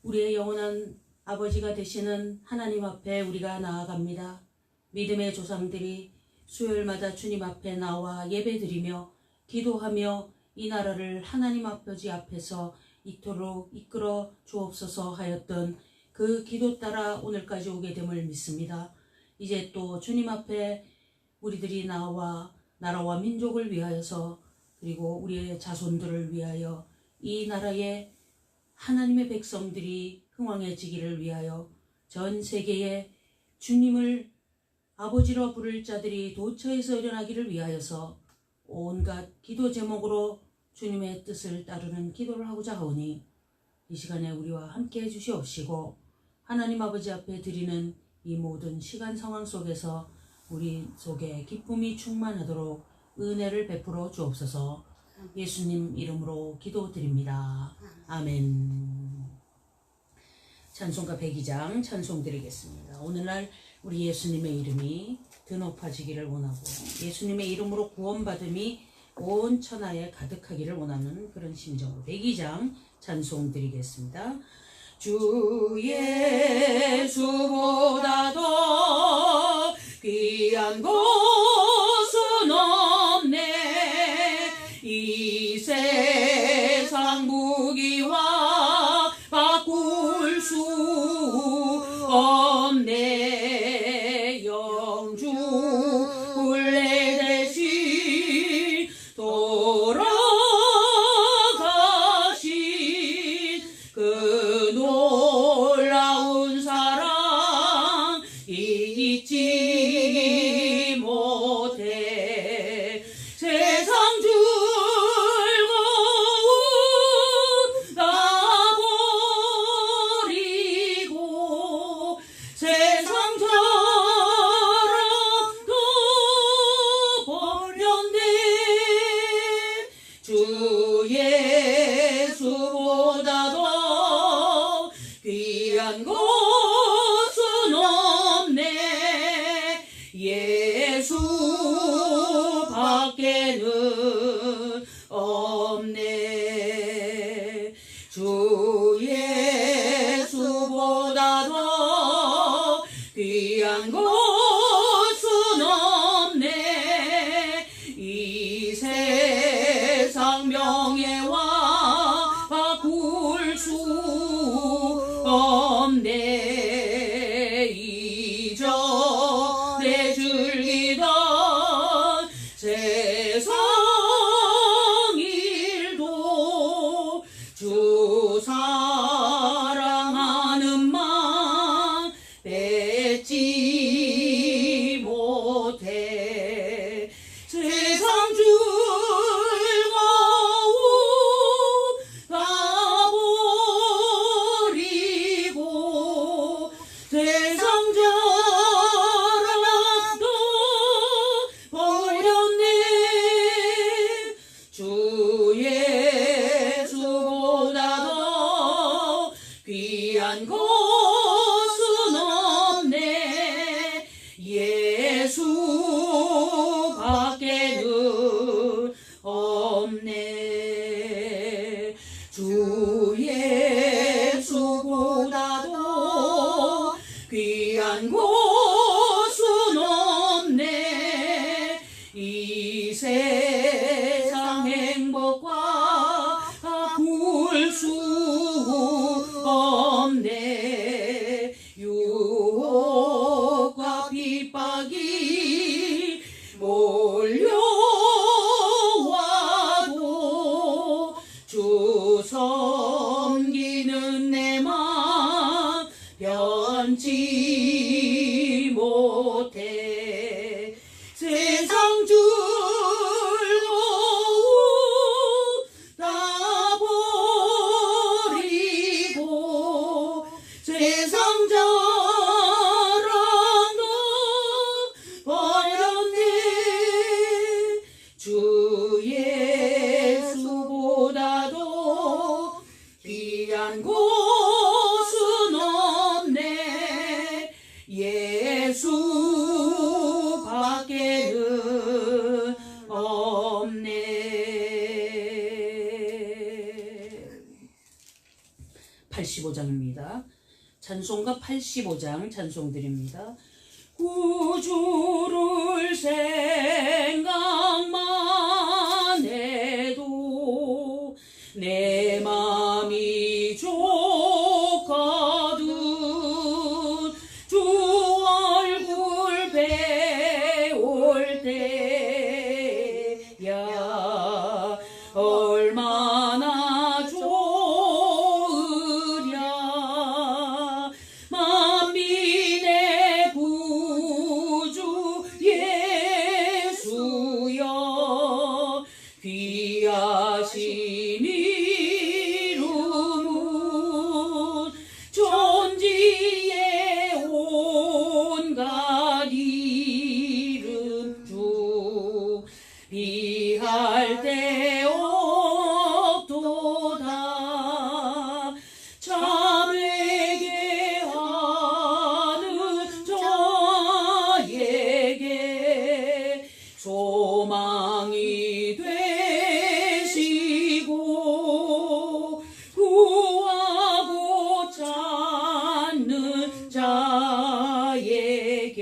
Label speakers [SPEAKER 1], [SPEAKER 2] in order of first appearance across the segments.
[SPEAKER 1] 우리의 영원한 아버지가 되시는 하나님 앞에 우리가 나아갑니다. 믿음의 조상들이 수요일마다 주님 앞에 나와 예배드리며 기도하며 이 나라를 하나님 아버지 앞에서 이토록 이끌어 주옵소서 하였던 그 기도 따라 오늘까지 오게 됨을 믿습니다. 이제 또 주님 앞에 우리들이 나와 나라와 민족을 위하여서 그리고 우리의 자손들을 위하여 이 나라의 하나님의 백성들이 흥왕해지기를 위하여 전 세계에 주님을 아버지로 부를 자들이 도처에서 일어나기를 위하여서 온갖 기도 제목으로 주님의 뜻을 따르는 기도를 하고자 하오니 이 시간에 우리와 함께 해주시옵시고 하나님 아버지 앞에 드리는 이 모든 시간 상황 속에서 우리 속에 기쁨이 충만하도록 은혜를 베풀어 주옵소서. 예수님 이름으로 기도드립니다. 아멘. 찬송가 102장 찬송 드리겠습니다. 오늘날 우리 예수님의 이름이 드높아지기를 원하고 예수님의 이름으로 구원받음이 온 천하에 가득하기를 원하는 그런 심정으로 102장 찬송 드리겠습니다. 주 예수보다 더 귀한 곳은 없네. 이 세상 무기와 바꿀 수 없네. 영주 굴레 대신 돌아가신 그 놀라운 사랑 잊지 못해. 세상 즐거움 다 버리고 세상 사랑도 버렸네. 주 예수보다 더 귀한 곳은 없네. 예수 밖에는 없네. 주 예수보다 더 귀한 곳은 없네. 이 세상 명예와 바꿀 수 없네. 이전에 즐기던 세상 일도 주 사랑하는 마음 뺏지 못해. 세상 즐거움 85장입니다. 찬송가 85장 찬송 드립니다. 구주를 생각만 해도 내 맘이 좋거든. 주 얼굴 배울 때야 얼마나 좋으랴. 만민의 구주 예수여 귀하신 이름은 존지의 온갖 이름 주 비할 데 없도다. 참 회개하는 자에게 소망이 되시고 구하고 찾는 자에게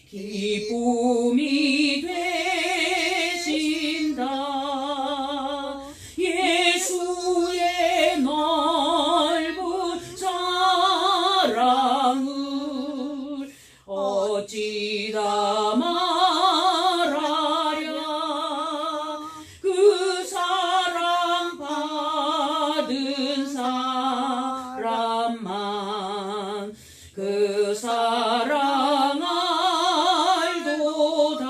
[SPEAKER 1] 기쁨이 되신다. 예수의 넓은 사랑을 어찌다 말하랴. 그 사랑 받은 사람만 그 사랑 알도다.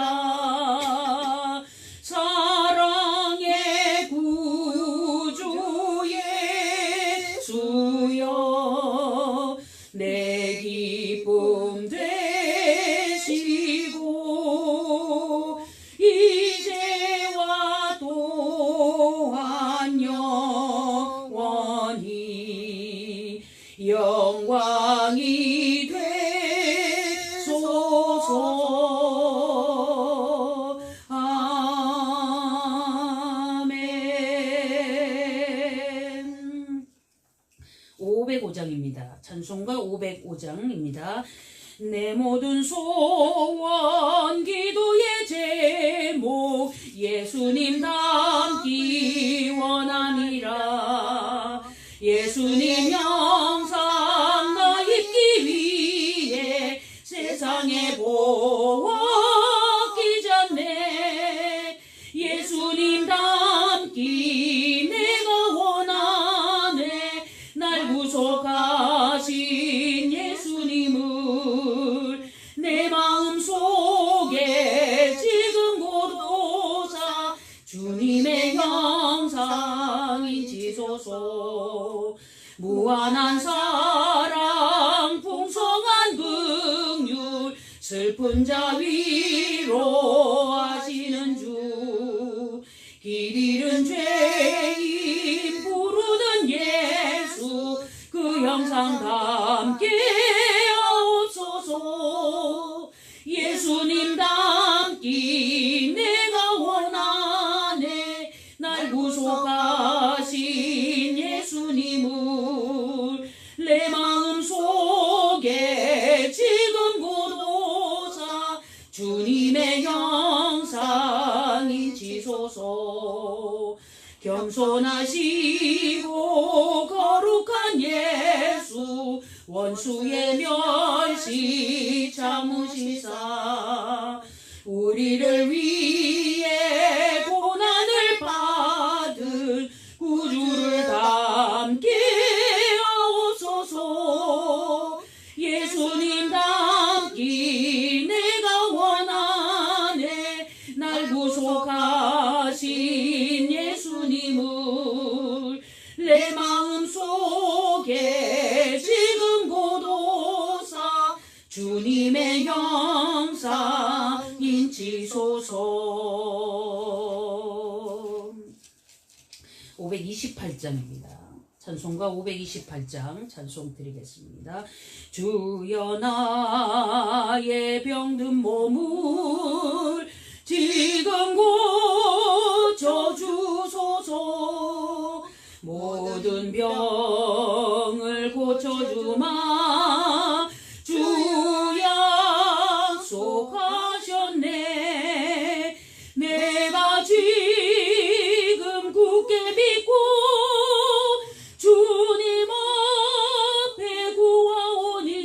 [SPEAKER 1] 사랑의 구주 예수여 내 기쁨 되시고 이제와 또한 영원히 영광이 되소서. 아멘. 505장입니다. 찬송가 505장입니다. 내 모든 소원 기도의 제목 예수님 닮기 원함이라. 예수님 영상 나 입기 위해 세상에 보았기 전에 예수님 닮기 내가 원하네. 날 구속하신 예수님을 내 마음속에 지금 고도사 주님의 형상이 지소서. 무한한 사랑 풍성한 긍휼 슬픈 자 위로하시는 주. 길 잃은 죄인 부르는 예수 그 형상 담게 하옵소서. 예수님 닮기 내가 원하네. 날 구속하신 예수님을 내 마음속에 지금 고도사 주님의 형상이 지소서. 겸손하시고 거룩한 예수 원수의 멸시 참으시사 우리를 위해 고난을 받은 구주를 닮게 하옵소서. 예수님 닮기 내가 원하네. 날 구속하신 예수님을 내 마음속에 지금 고도사 주님의 형상인 지소서. 528장입니다. 찬송가 528장 찬송 드리겠습니다. 주여 나의 병든 몸을 지금 고쳐주소서. 모든 병 주마 주 약속하셨네. 내가 지금 굳게 믿고 주님 앞에 구하오니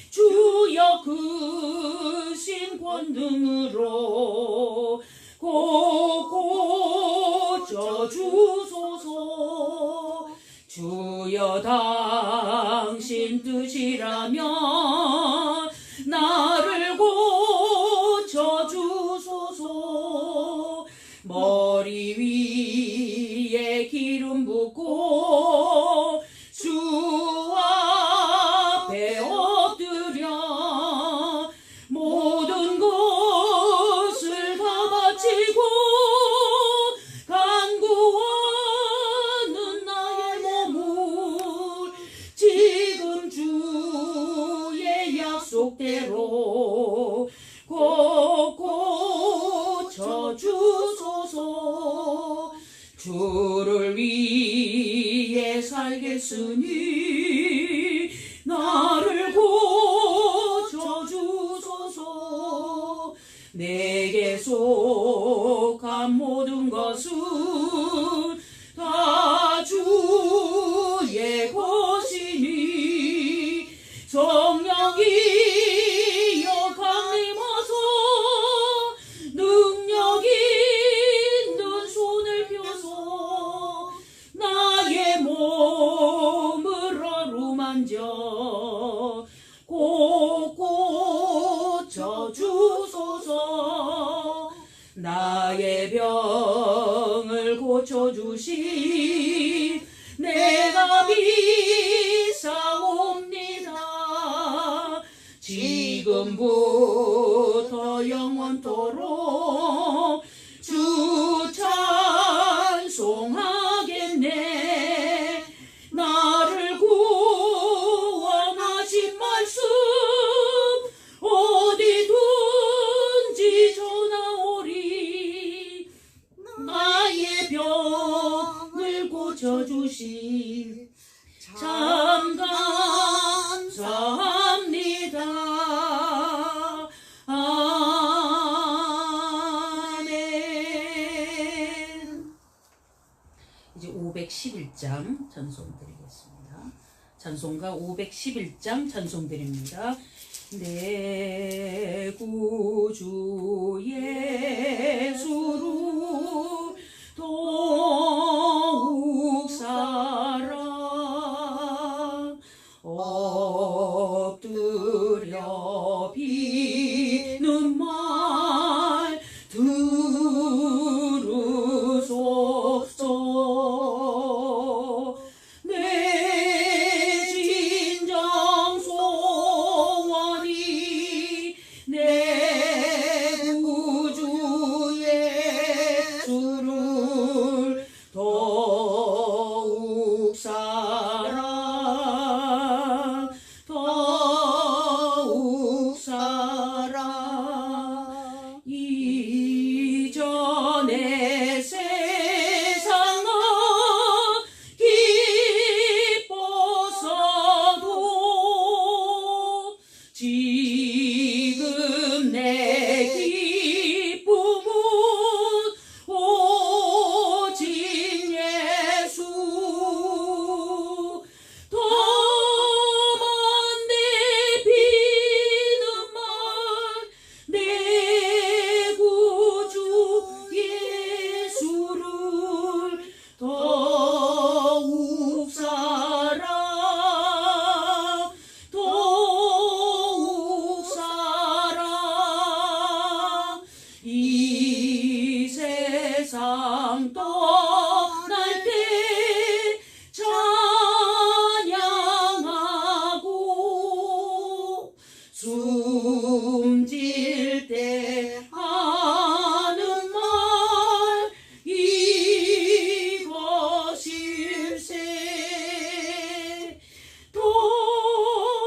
[SPEAKER 1] 주여 크신 권능으로 고쳐 주소서. 주여 당신 뜻이라면 나를 고쳐 주소서. 머리 위에 기름 붓고 주 앞에 엎드려 모든 것을 다 바치고 간구하는 나의 몸을 지금 주의 약속대로 고쳐 주소서. 주를 위해 살겠으니 나를 고쳐 주소서. 내게 속한 모든 것은 다 주의 것이니 성령이여 강림하소. 능력 있는 손을 펴서 나의 몸을 어루만져 고쳐 주소서. 나의 병을 고쳐주신 내가 믿사옵니다. 지금부터 영원토록 주 찬송하겠네. 나를 구원하신 말씀 어디든지 전하오리. 나의 병을 고쳐주신 참 감사합니다. 아멘. 이제 511장 찬송 드리겠습니다. 찬송가 511장 찬송 드립니다. 내 구주 예수를 더욱 사랑 엎드려 비는 말 들으소서. 내 진정 소원이 내 구주 예수를 더욱 사랑 더욱 사랑. 이전의 세상은 기뻤어도 지금 내 기쁨은 오직 예수. 더 먼 내 비는 말 내 구주 예수를 더욱 사랑 더욱 사랑. 이 세상 떠날 때 찬양하고 숨질 때 하는 말 이것일세. 더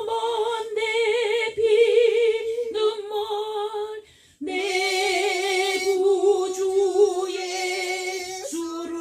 [SPEAKER 1] 먼 내 비는 말 내 구주 예수를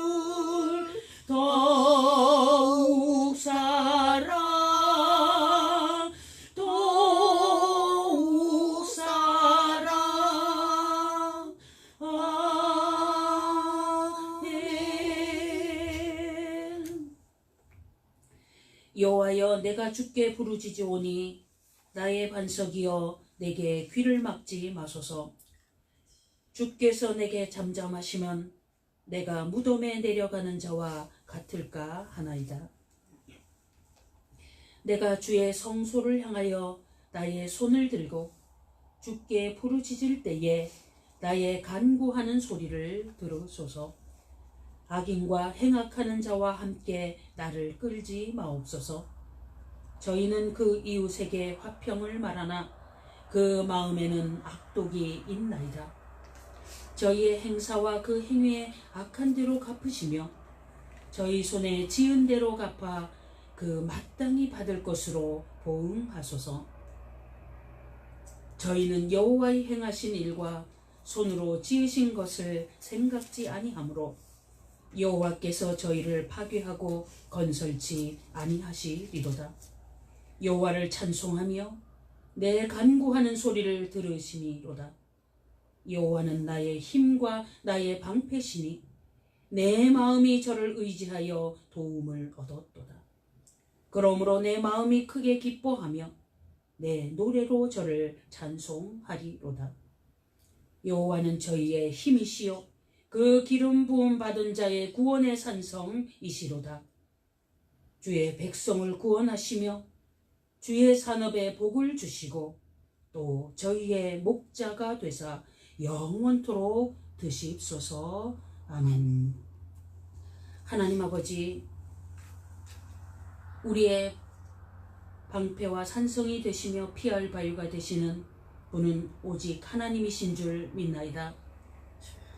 [SPEAKER 1] 여호와여, 내가 주께 부르짖으오니 나의 반석이여 내게 귀를 막지 마소서. 주께서 내게 잠잠하시면 내가 무덤에 내려가는 자와 같을까 하나이다. 내가 주의 성소를 향하여 나의 손을 들고 주께 부르짖을 때에 나의 간구하는 소리를 들으소서. 악인과 행악하는 자와 함께 나를 끌지 마옵소서. 저희는 그 이웃에게 화평을 말하나 그 마음에는 악독이 있나이다. 저희의 행사와 그 행위에 악한 대로 갚으시며 저희 손에 지은 대로 갚아 그 마땅히 받을 것으로 보응하소서. 저희는 여호와의 행하신 일과 손으로 지으신 것을 생각지 아니하므로 여호와께서 저희를 파괴하고 건설치 아니하시리로다. 여호와를 찬송하며 내 간구하는 소리를 들으시니로다. 여호와는 나의 힘과 나의 방패시니 내 마음이 저를 의지하여 도움을 얻었도다. 그러므로 내 마음이 크게 기뻐하며 내 노래로 저를 찬송하리로다. 여호와는 저희의 힘이시요 그 기름 부음 받은 자의 구원의 산성이시로다. 주의 백성을 구원하시며 주의 산업에 복을 주시고 또 저희의 목자가 되사 영원토록 드시옵소서. 아멘. 하나님 아버지, 우리의 방패와 산성이 되시며 피할 바위가 되시는 분은 오직 하나님이신 줄 믿나이다.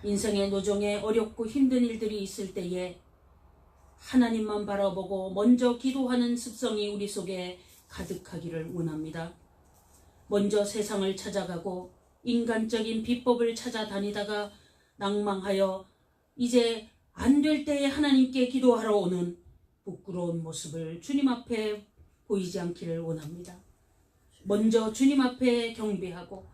[SPEAKER 1] 인생의 노정에 어렵고 힘든 일들이 있을 때에 하나님만 바라보고 먼저 기도하는 습성이 우리 속에 가득하기를 원합니다. 먼저 세상을 찾아가고 인간적인 비법을 찾아다니다가 낭망하여 이제 안 될 때에 하나님께 기도하러 오는 부끄러운 모습을 주님 앞에 보이지 않기를 원합니다. 먼저 주님 앞에 경배하고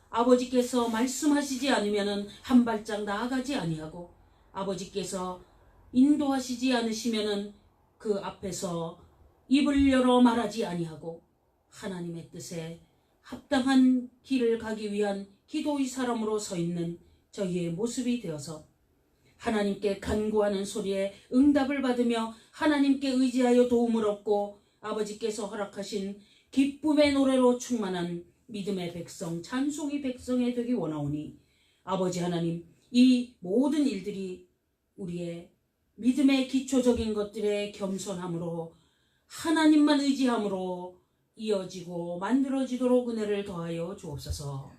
[SPEAKER 1] 아버지께서 말씀하시지 않으면 한 발짝 나아가지 아니하고 아버지께서 인도하시지 않으시면 그 앞에서 입을 열어 말하지 아니하고 하나님의 뜻에 합당한 길을 가기 위한 기도의 사람으로 서 있는 저희의 모습이 되어서 하나님께 간구하는 소리에 응답을 받으며 하나님께 의지하여 도움을 얻고 아버지께서 허락하신 기쁨의 노래로 충만한 믿음의 백성, 찬송의 백성이 되기 원하오니 아버지 하나님, 이 모든 일들이 우리의 믿음의 기초적인 것들의 겸손함으로 하나님만 의지함으로 이어지고 만들어지도록 은혜를 더하여 주옵소서.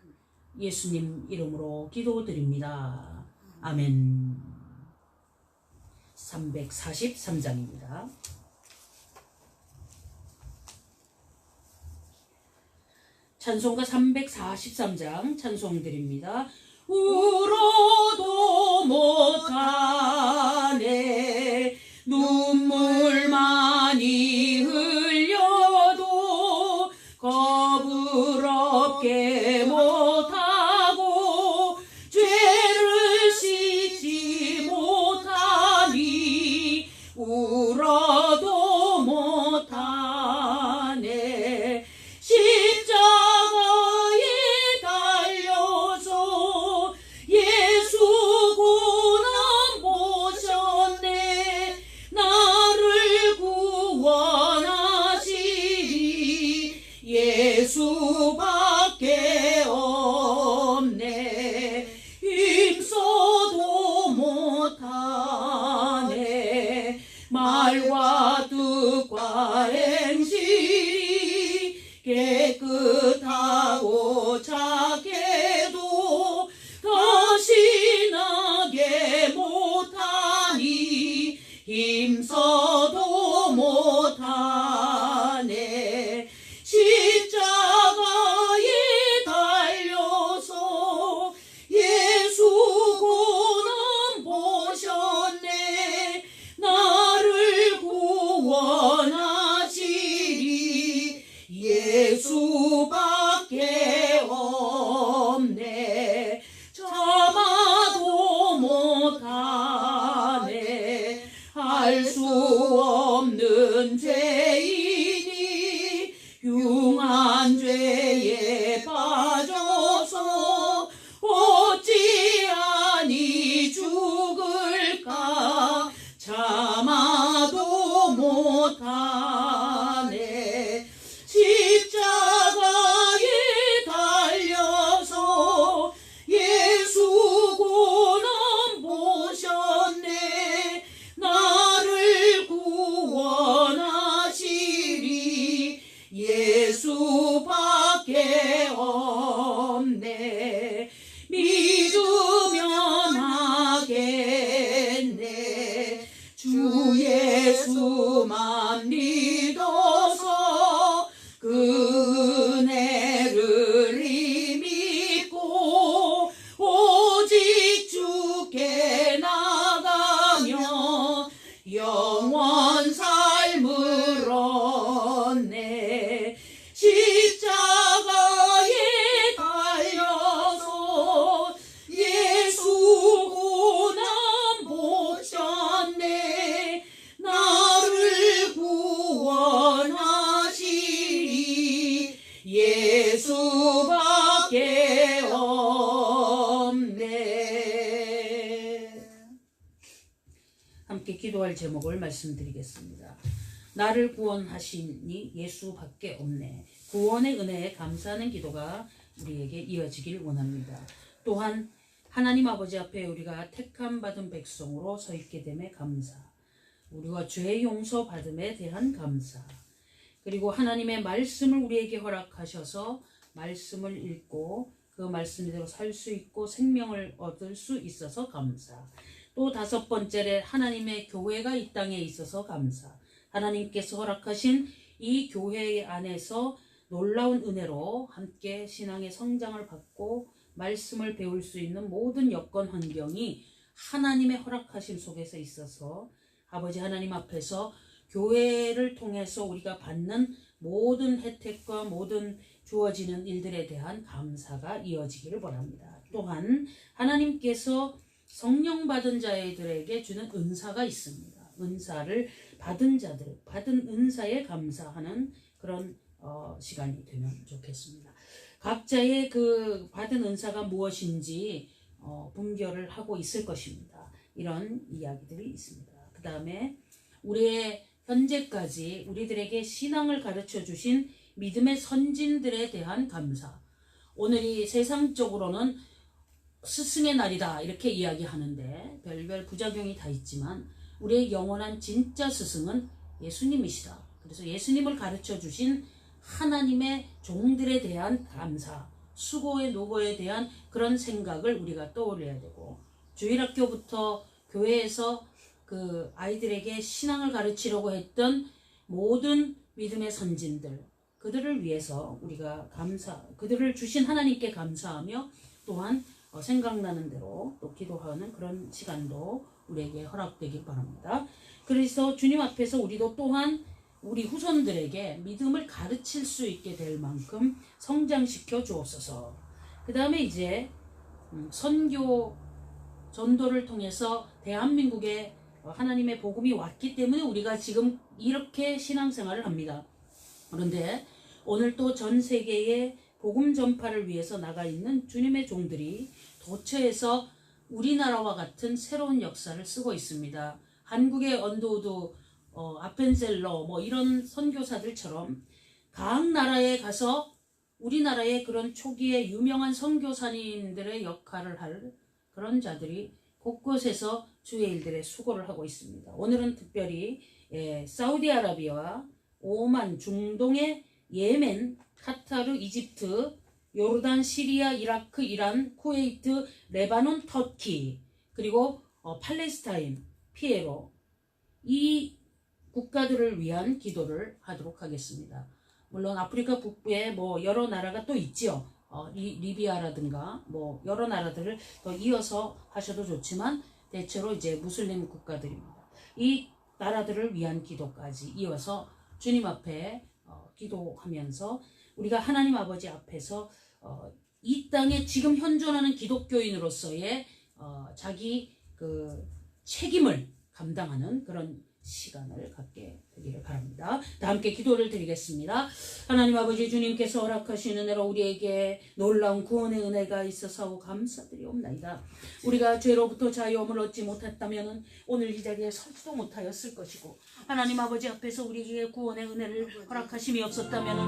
[SPEAKER 1] 예수님 이름으로 기도드립니다. 아멘. 343장입니다. 찬송가 343장 찬송드립니다. 울어도 못하네 눈물 많이 흘려도 겁을 없게 못하고 죄를 씻지 못하니 울어도 못하네 십자가에 달려서 예수 함께 기도할 제목을 말씀드리겠습니다. 나를 구원하시니 예수밖에 없네. 구원의 은혜에 감사하는 기도가 우리에게 이어지길 원합니다. 또한 하나님 아버지 앞에 우리가 택함 받은 백성으로 서 있게 됨에 감사, 우리가 죄 용서 받음에 대한 감사, 그리고 하나님의 말씀을 우리에게 허락하셔서 말씀을 읽고 그 말씀대로 살 수 있고 생명을 얻을 수 있어서 감사. 또 다섯 번째로 하나님의 교회가 이 땅에 있어서 감사. 하나님께서 허락하신 이 교회 안에서 놀라운 은혜로 함께 신앙의 성장을 받고 말씀을 배울 수 있는 모든 여건 환경이 하나님의 허락하심 속에서 있어서 아버지 하나님 앞에서 교회를 통해서 우리가 받는 모든 혜택과 모든 주어지는 일들에 대한 감사가 이어지기를 바랍니다. 또한 하나님께서 성령 받은 자들에게 주는 은사가 있습니다. 은사를 받은 자들, 받은 은사에 감사하는 그런 시간이 되면 좋겠습니다. 각자의 그 받은 은사가 무엇인지 분별을 하고 있을 것입니다. 이런 이야기들이 있습니다. 그 다음에 우리의 현재까지 우리들에게 신앙을 가르쳐 주신 믿음의 선진들에 대한 감사. 오늘이 세상적으로는 스승의 날이다 이렇게 이야기하는데 별별 부작용이 다 있지만 우리의 영원한 진짜 스승은 예수님이시다. 그래서 예수님을 가르쳐 주신 하나님의 종들에 대한 감사, 수고의 노고에 대한 그런 생각을 우리가 떠올려야 되고, 주일학교부터 교회에서 그 아이들에게 신앙을 가르치려고 했던 모든 믿음의 선진들, 그들을 위해서 우리가 그들을 주신 하나님께 감사하며 또한 생각나는 대로 또 기도하는 그런 시간도 우리에게 허락되길 바랍니다. 그래서 주님 앞에서 우리도 또한 우리 후손들에게 믿음을 가르칠 수 있게 될 만큼 성장시켜 주옵소서. 그 다음에 이제 선교 전도를 통해서 대한민국에 하나님의 복음이 왔기 때문에 우리가 지금 이렇게 신앙생활을 합니다. 그런데 오늘 또 전 세계의 복음 전파를 위해서 나가 있는 주님의 종들이 도처에서 우리나라와 같은 새로운 역사를 쓰고 있습니다. 한국의 언더우드, 아펜셀러 이런 선교사들처럼 각 나라에 가서 우리나라의 그런 초기에 유명한 선교사님들의 역할을 할 그런 자들이 곳곳에서 주의 일들에 수고를 하고 있습니다. 오늘은 특별히 사우디아라비아와 오만, 중동의 예멘, 카타르, 이집트, 요르단, 시리아, 이라크, 이란, 쿠웨이트, 레바논, 터키, 그리고 팔레스타인, 피에로, 이 국가들을 위한 기도를 하도록 하겠습니다. 물론 아프리카 북부에 여러 나라가 또 있죠. 리비아라든가 여러 나라들을 더 이어서 하셔도 좋지만 대체로 이제 무슬림 국가들입니다. 이 나라들을 위한 기도까지 이어서 주님 앞에 기도하면서 우리가 하나님 아버지 앞에서 이 땅에 지금 현존하는 기독교인으로서의 자기 그 책임을 감당하는 그런 시간을 갖게 되기를 바랍니다. 다 함께 기도를 드리겠습니다. 하나님 아버지, 주님께서 허락하시는 은혜로 우리에게 놀라운 구원의 은혜가 있어서 감사드리옵나이다. 우리가 죄로부터 자유함을 얻지 못했다면 오늘 이 자리에 서지도 못하였을 것이고, 하나님 아버지 앞에서 우리에게 구원의 은혜를 허락하심이 없었다면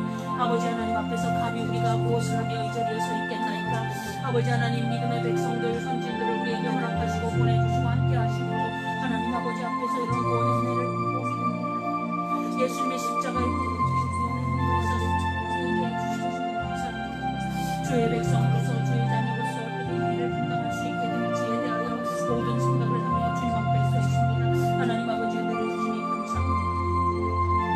[SPEAKER 1] 아버지 하나님 앞에서 감히 우리가 무엇을 하며 이 자리에 서 있겠나이까. 아버지 하나님, 믿음의 백성들, 선진들을 우리에게 허락하시고 보내주시고 함께 하시므로 하나님 아버지 앞에서 이런 구원의 은혜를 보시옵니다. 예수님의 십자가의 구원을 우리에게 주시옵소서. 감사합니다. 주의 백성으로서 주의 자녀로서 그들의 일을 감당할 수 있게 되는 지혜에 대하여 모든 생각을 하며 주님 앞에 서 있습니다. 하나님 아버지, 은혜를 주시니 감사합니다.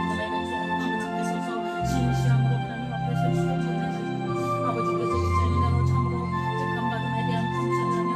[SPEAKER 1] 믿음의 백성으로 주님 앞에 서서 진실함으로 하나님 앞에 설 수 있게 해주시고 아버지께서 이 자리로 참으로 택함 받음에 대한 감사를 하며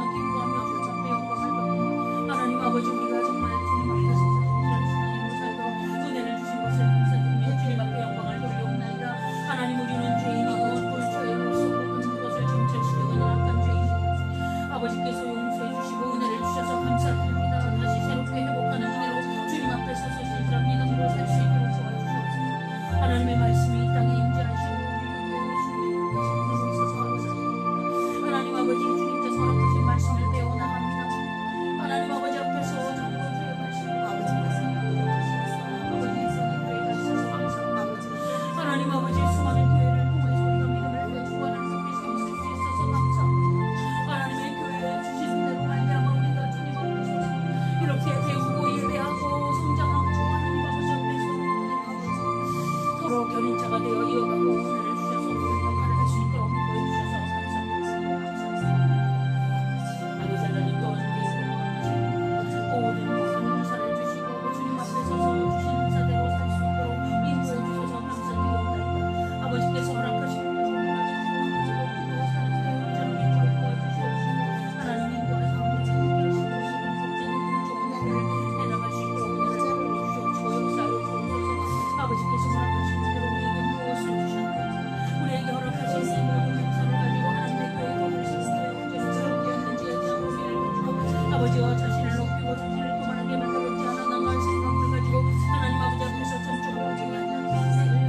[SPEAKER 1] 아버지와 자신을 높이고 자신을 교만하게 만들었지 않아 나갈 생각을 가지고 하나님 아버지 앞에서 전적으로 주님을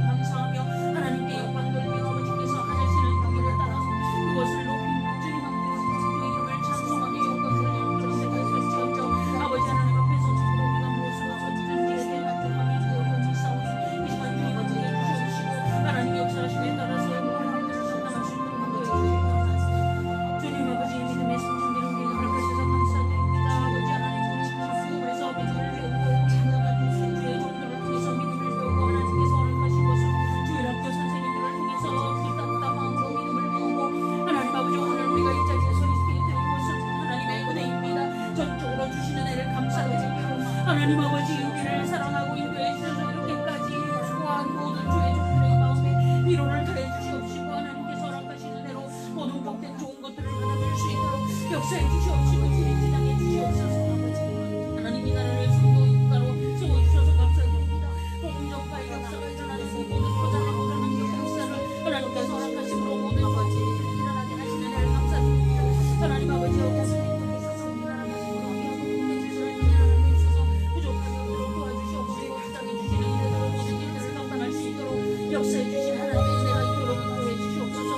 [SPEAKER 1] 감사하며 하나님께 영광 돌리며 아버지께서 하시는 방법을 따라서 그것을 높이며 주님 앞에서 그 이름을 찬송하며 영광 돌리며 그런 생각을 설치하며 아버지 하나님 앞에서 참으로 우리가 무엇을 아버지든지 대답하며 어려움이 싸우니 이지만 주님 아버지에 주시옵시고 하나님 역사하심에 따라서 나갈 수 있도록 만들어 주시옵소서. 주님 아버지 믿음의 성령들을 우리 허락하셔서 감사드립니다. 아버지 하나님 우리 그래서 믿음을 배우고 찬양하는 주의 종들을 통해서 믿음을 배우고 하나님께서 허락하신 것을 주일 학교 선생님들을 통해서 그 따뜻한 마음으로 믿음을 배우고 하나님 아버지 오늘 우리가 이 자리에 서 있게 된 것은 하나님의 은혜입니다. 전적으로 주시는 은혜를 감사드리며 하나님 아버지 우리를 사랑하고 인도해 주셔서 이렇게까지 수고한 모든 주의 종들의 마음에 위로를 더해 주시옵시고 하나님께서 허락하시는 대로 모든 복된 좋은 것들을 받아들일 수 있도록 역사해 주시옵시고 주의 지당해 주시옵소서. 아버지 하나님 이 나라를 선도 국가로 세워주셔서 감사드립니다. 복음 전파의 역사가 일어나는 그 모든 포장하고 하나님의 역사를 하나님께서 허락하심으로 모든 것들이 일어나게 하시는 은혜를 감사드립니다. 하나님 아버지 있어서 우리나라가 있어서 부족함이 없도록 도와주시옵시고 지당해 주시는 은혜로 모든 일들을 감당할 수 있도록 역사해 주신 하나님의 은혜가 있도록 인도해 주시옵소서.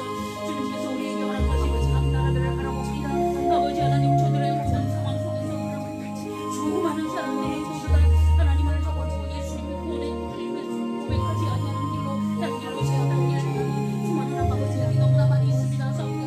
[SPEAKER 1] 주님께서 우리에게 허락하시고 참 나라들을 바라봅니다. 아버지 하나님 저들의 모든 상황 속에서 수많은 사람들이 모두 다 하나님을 저버리고 예수님을 보내 고백하지 아니하는 길로 다른 길로 세워가는 길을 수많은 아버지들이 너무나 많이 있습니다. 성령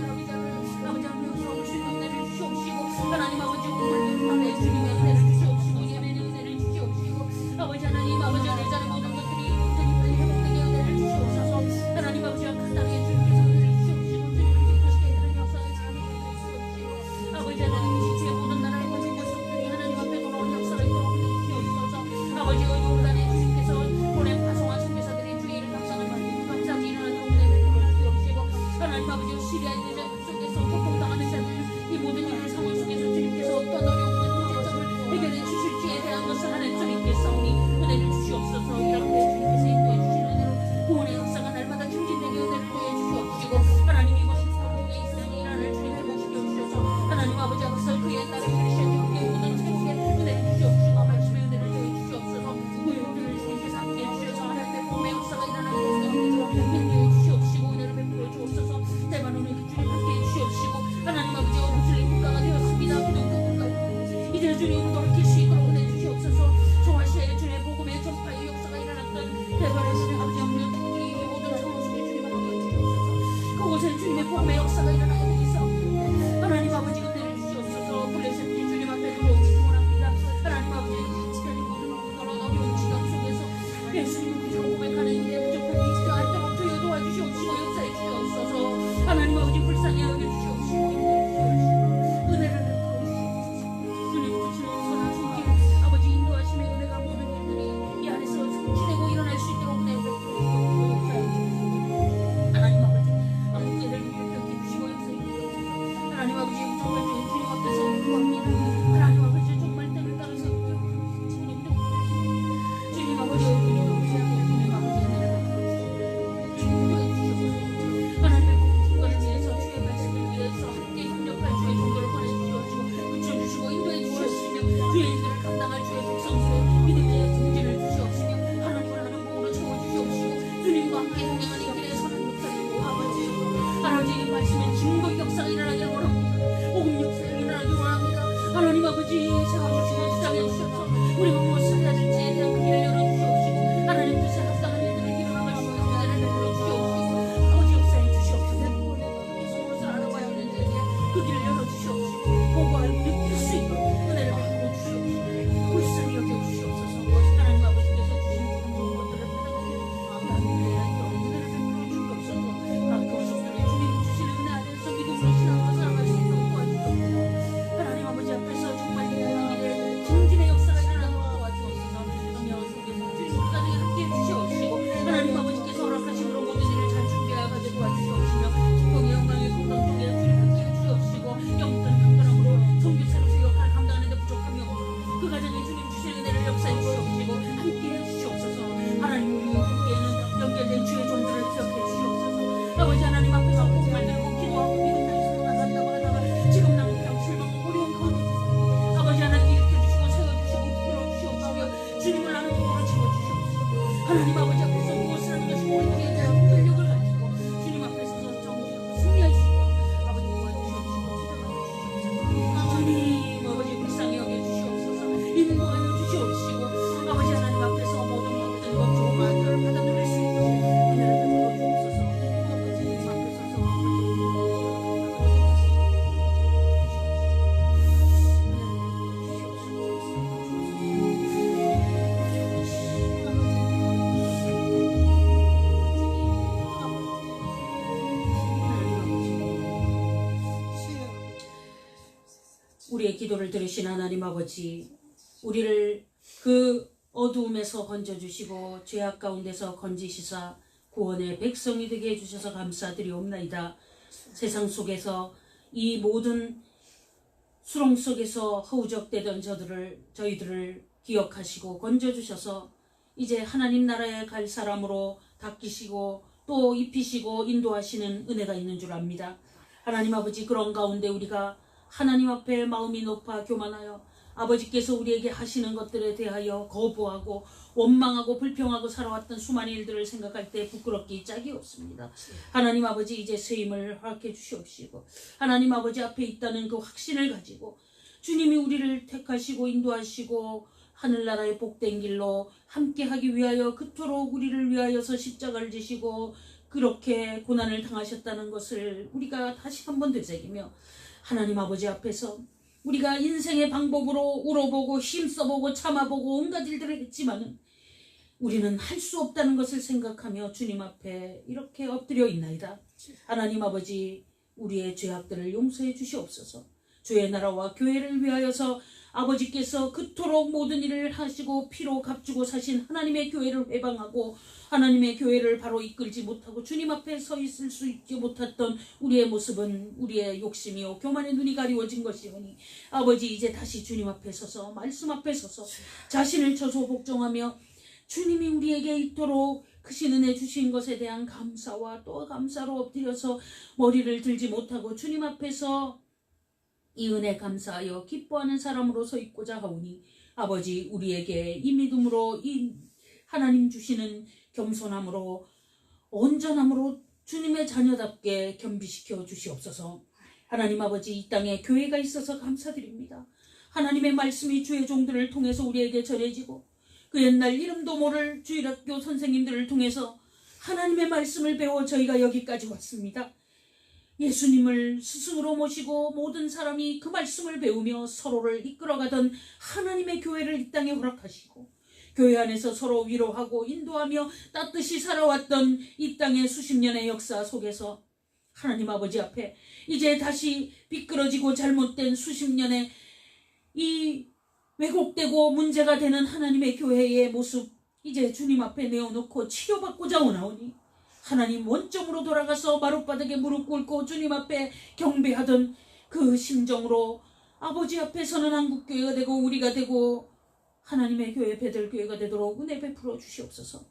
[SPEAKER 1] 아버지 하나님 들어올 수 있는 은혜를 주시옵시고 하나님 아버지 오늘 주님의 은혜를 주시옵시고 예배의 은혜를 주시옵시고 아버지 하나님 아버지 오늘 자리 모든 것들이 온전히 빨리 회복되게 은혜를 주시옵소서. 하나님 아버지와 간단하게 주님께서 은혜를 주시옵시고 주님을 기쁘시게 해드리는 역사를 잘하게 해주시옵시고 아버지 하나님 이 시주의 모든 나라의 모든 녀석들이 하나님 앞에 돌아오는 역사가 있도록 주시옵소서. 아버지 요르단에 주님께서 보낸 파송한 선교사들이 주의 이름 감사를 받고 감사하게 일어나도록 은혜를 주시옵시고 하나님 아버지 시리아의 대전 속에서 고통당하는 자들 이 모든 일을 상황 속에서 주님께서 어떤 어려움과 문제점을 해결해 주실지에 대한 것을 하나님 주님께서오니 은혜를 주시옵소서. 이렇게 주님께서 인도해 주시는 은혜로 구원의 역사가 날마다 증진되게 은혜를 더해 주시옵시고 하나님 이곳이 성공에 있으니 이 나라를 주님 회복시켜 주셔서 하나님 아버지 앞에서 그 옛날에 그리스도의 교회 모든 세계에 은혜를 주시옵시고 말씀의 은혜를 더해 주시옵소서. 구역들을 주님께서 함께 해주셔서 하나님의 복음의 역사가 일어나는 곳에 인도해 주시옵시고 은혜를 베풀어 주옵소서. 대만원의 그 주님 함께 해주시옵시고 하나님 아버지 무슬림 국가가 되었습니다. 기독교 국가 이제 주님 돌이킬 수 있도록 은혜 주시옵소서. 소아시아의 주님의 복음의 전파의 역사가 일어났던 대만의 주님 아버지 없는 이 모든 상황 속에 주님 함께 해주시옵소서. 그곳에 주님의 복음의 역사가 일어나게 되겠사옵니다. 하나님 아버지 은혜를 주시옵소서. 블레셋이 주님 앞에 들어오기 원합니다. 하나님 아버지 지켜진 모든 그런 어려운 지경 속에서 예수님을 그저 고백하는 일에 부족한 위치가 않도록 주여 도와주시옵시고 역사해 주시옵소서. 하나님 아버지 불쌍히 여겨주시옵시고 은혜를 베풀어 주시옵소서. 주님 주시는 선한 손길 아버지 인도하심의 은혜가 모든 일들이 이 안에서 성취되고 일어날 수 있도록 은혜를 베풀어 주시옵시고 역사해 주시옵소서. 하나님 아버지 문제를 위협해 주시고 역사해 주시옵소서. 하나님 아버지 정말 주님 앞에서 구합니다. 하나님 아버지 정말 때를 따라서 주님 아버지 주님 아버지 주님 아버지 은혜를 베풀어 주시옵소서. 하나님의 국가를 위해서 주의 말씀을 위해서 함께 협력할 주의 종교를 보내주시옵시고 붙여주시고 인도해 주시옵시며 주의 일들을 감당할 주의 백성들의 믿음의 긍지를 주시옵시며 하나님을 하는 복으로 채워주시옵시고 주님과 함께 행하는 길에 서는 목사님고 아버지 이 말씀의 증거 역사가 일어나길 원합니다. 복음 역사가 일어나길 원합니다. 하나님 아버지 세워주시고 주장해 주셔서 우리가 무엇을 해야 될지에 대한 그 길을 열어주시옵시고 하나님 뜻에 합당한 일들을 일어나갈 수 있는 은혜를 베풀어 주시옵시고 아버지 역사해 주시옵소서. 계속 무엇을 알아봐야 하는지에 대한 그 길을 열어주시옵시고 보고 알고 느낄 수 있도록 은혜를 베풀어 주시옵시고 불쌍히 여겨주시옵소서. 하나님 아버지께서 주신 모든 것들을 받아들이는 은혜를 베풀어 주시옵소서. 각 교수들이 주님 주시는 은혜 안에서 믿음으로 신앙으로 살아갈 수 있도록 도와주시옵소서. 하나님 아버지 앞에서 정말 해야 하는 일에 증진의 역사가 일어나도록 도와주옵소서. 명예의 속에 우리의 기도를 들으신 하나님 아버지, 우리를 그 어두움에서 건져주시고 죄악 가운데서 건지시사 구원의 백성이 되게 해주셔서 감사드리옵나이다. 세상 속에서 이 모든 수렁 속에서 허우적대던 저희들을 기억하시고 건져주셔서 이제 하나님 나라에 갈 사람으로 닦이시고 또 입히시고 인도하시는 은혜가 있는 줄 압니다. 하나님 아버지, 그런 가운데 우리가 하나님 앞에 마음이 높아 교만하여 아버지께서 우리에게 하시는 것들에 대하여 거부하고 원망하고 불평하고 살아왔던 수많은 일들을 생각할 때 부끄럽기 짝이 없습니다. 하나님 아버지, 이제 새 힘을 허락해 주시옵시고 하나님 아버지 앞에 있다는 그 확신을 가지고 주님이 우리를 택하시고 인도하시고 하늘나라의 복된 길로 함께하기 위하여 그토록 우리를 위하여서 십자가를 지시고 그렇게 고난을 당하셨다는 것을 우리가 다시 한번 되새기며 하나님 아버지 앞에서 우리가 인생의 방법으로 울어보고 힘써보고 참아보고 온갖 일들을 했지만은 우리는 할 수 없다는 것을 생각하며 주님 앞에 이렇게 엎드려 있나이다. 하나님 아버지, 우리의 죄악들을 용서해 주시옵소서. 주의 나라와 교회를 위하여서 아버지께서 그토록 모든 일을 하시고 피로 값주고 사신 하나님의 교회를 회방하고 하나님의 교회를 바로 이끌지 못하고 주님 앞에 서 있을 수 있지 못했던 우리의 모습은 우리의 욕심이요 교만의 눈이 가리워진 것이오니 아버지, 이제 다시 주님 앞에 서서 말씀 앞에 서서 자신을 처소 복종하며 주님이 우리에게 이토록 크신 은혜 주신 것에 대한 감사와 또 감사로 엎드려서 머리를 들지 못하고 주님 앞에서 이 은혜 감사하여 기뻐하는 사람으로 서 있고자 하오니 아버지, 우리에게 이 믿음으로 이 하나님 주시는 겸손함으로 온전함으로 주님의 자녀답게 겸비시켜 주시옵소서. 하나님 아버지, 이 땅에 교회가 있어서 감사드립니다. 하나님의 말씀이 주의 종들을 통해서 우리에게 전해지고 그 옛날 이름도 모를 주일학교 선생님들을 통해서 하나님의 말씀을 배워 저희가 여기까지 왔습니다. 예수님을 스승으로 모시고 모든 사람이 그 말씀을 배우며 서로를 이끌어가던 하나님의 교회를 이 땅에 허락하시고 교회 안에서 서로 위로하고 인도하며 따뜻이 살아왔던 이 땅의 수십 년의 역사 속에서 하나님 아버지 앞에 이제 다시 미끄러지고 잘못된 수십 년의 이 왜곡되고 문제가 되는 하나님의 교회의 모습 이제 주님 앞에 내어놓고 치료받고자 원하오니 하나님 원점으로 돌아가서 마룻바닥에 무릎 꿇고 주님 앞에 경배하던 그 심정으로 아버지 앞에서는 한국교회가 되고 우리가 되고 하나님의 교회 베들교회가 되도록 은혜 베풀어 주시옵소서.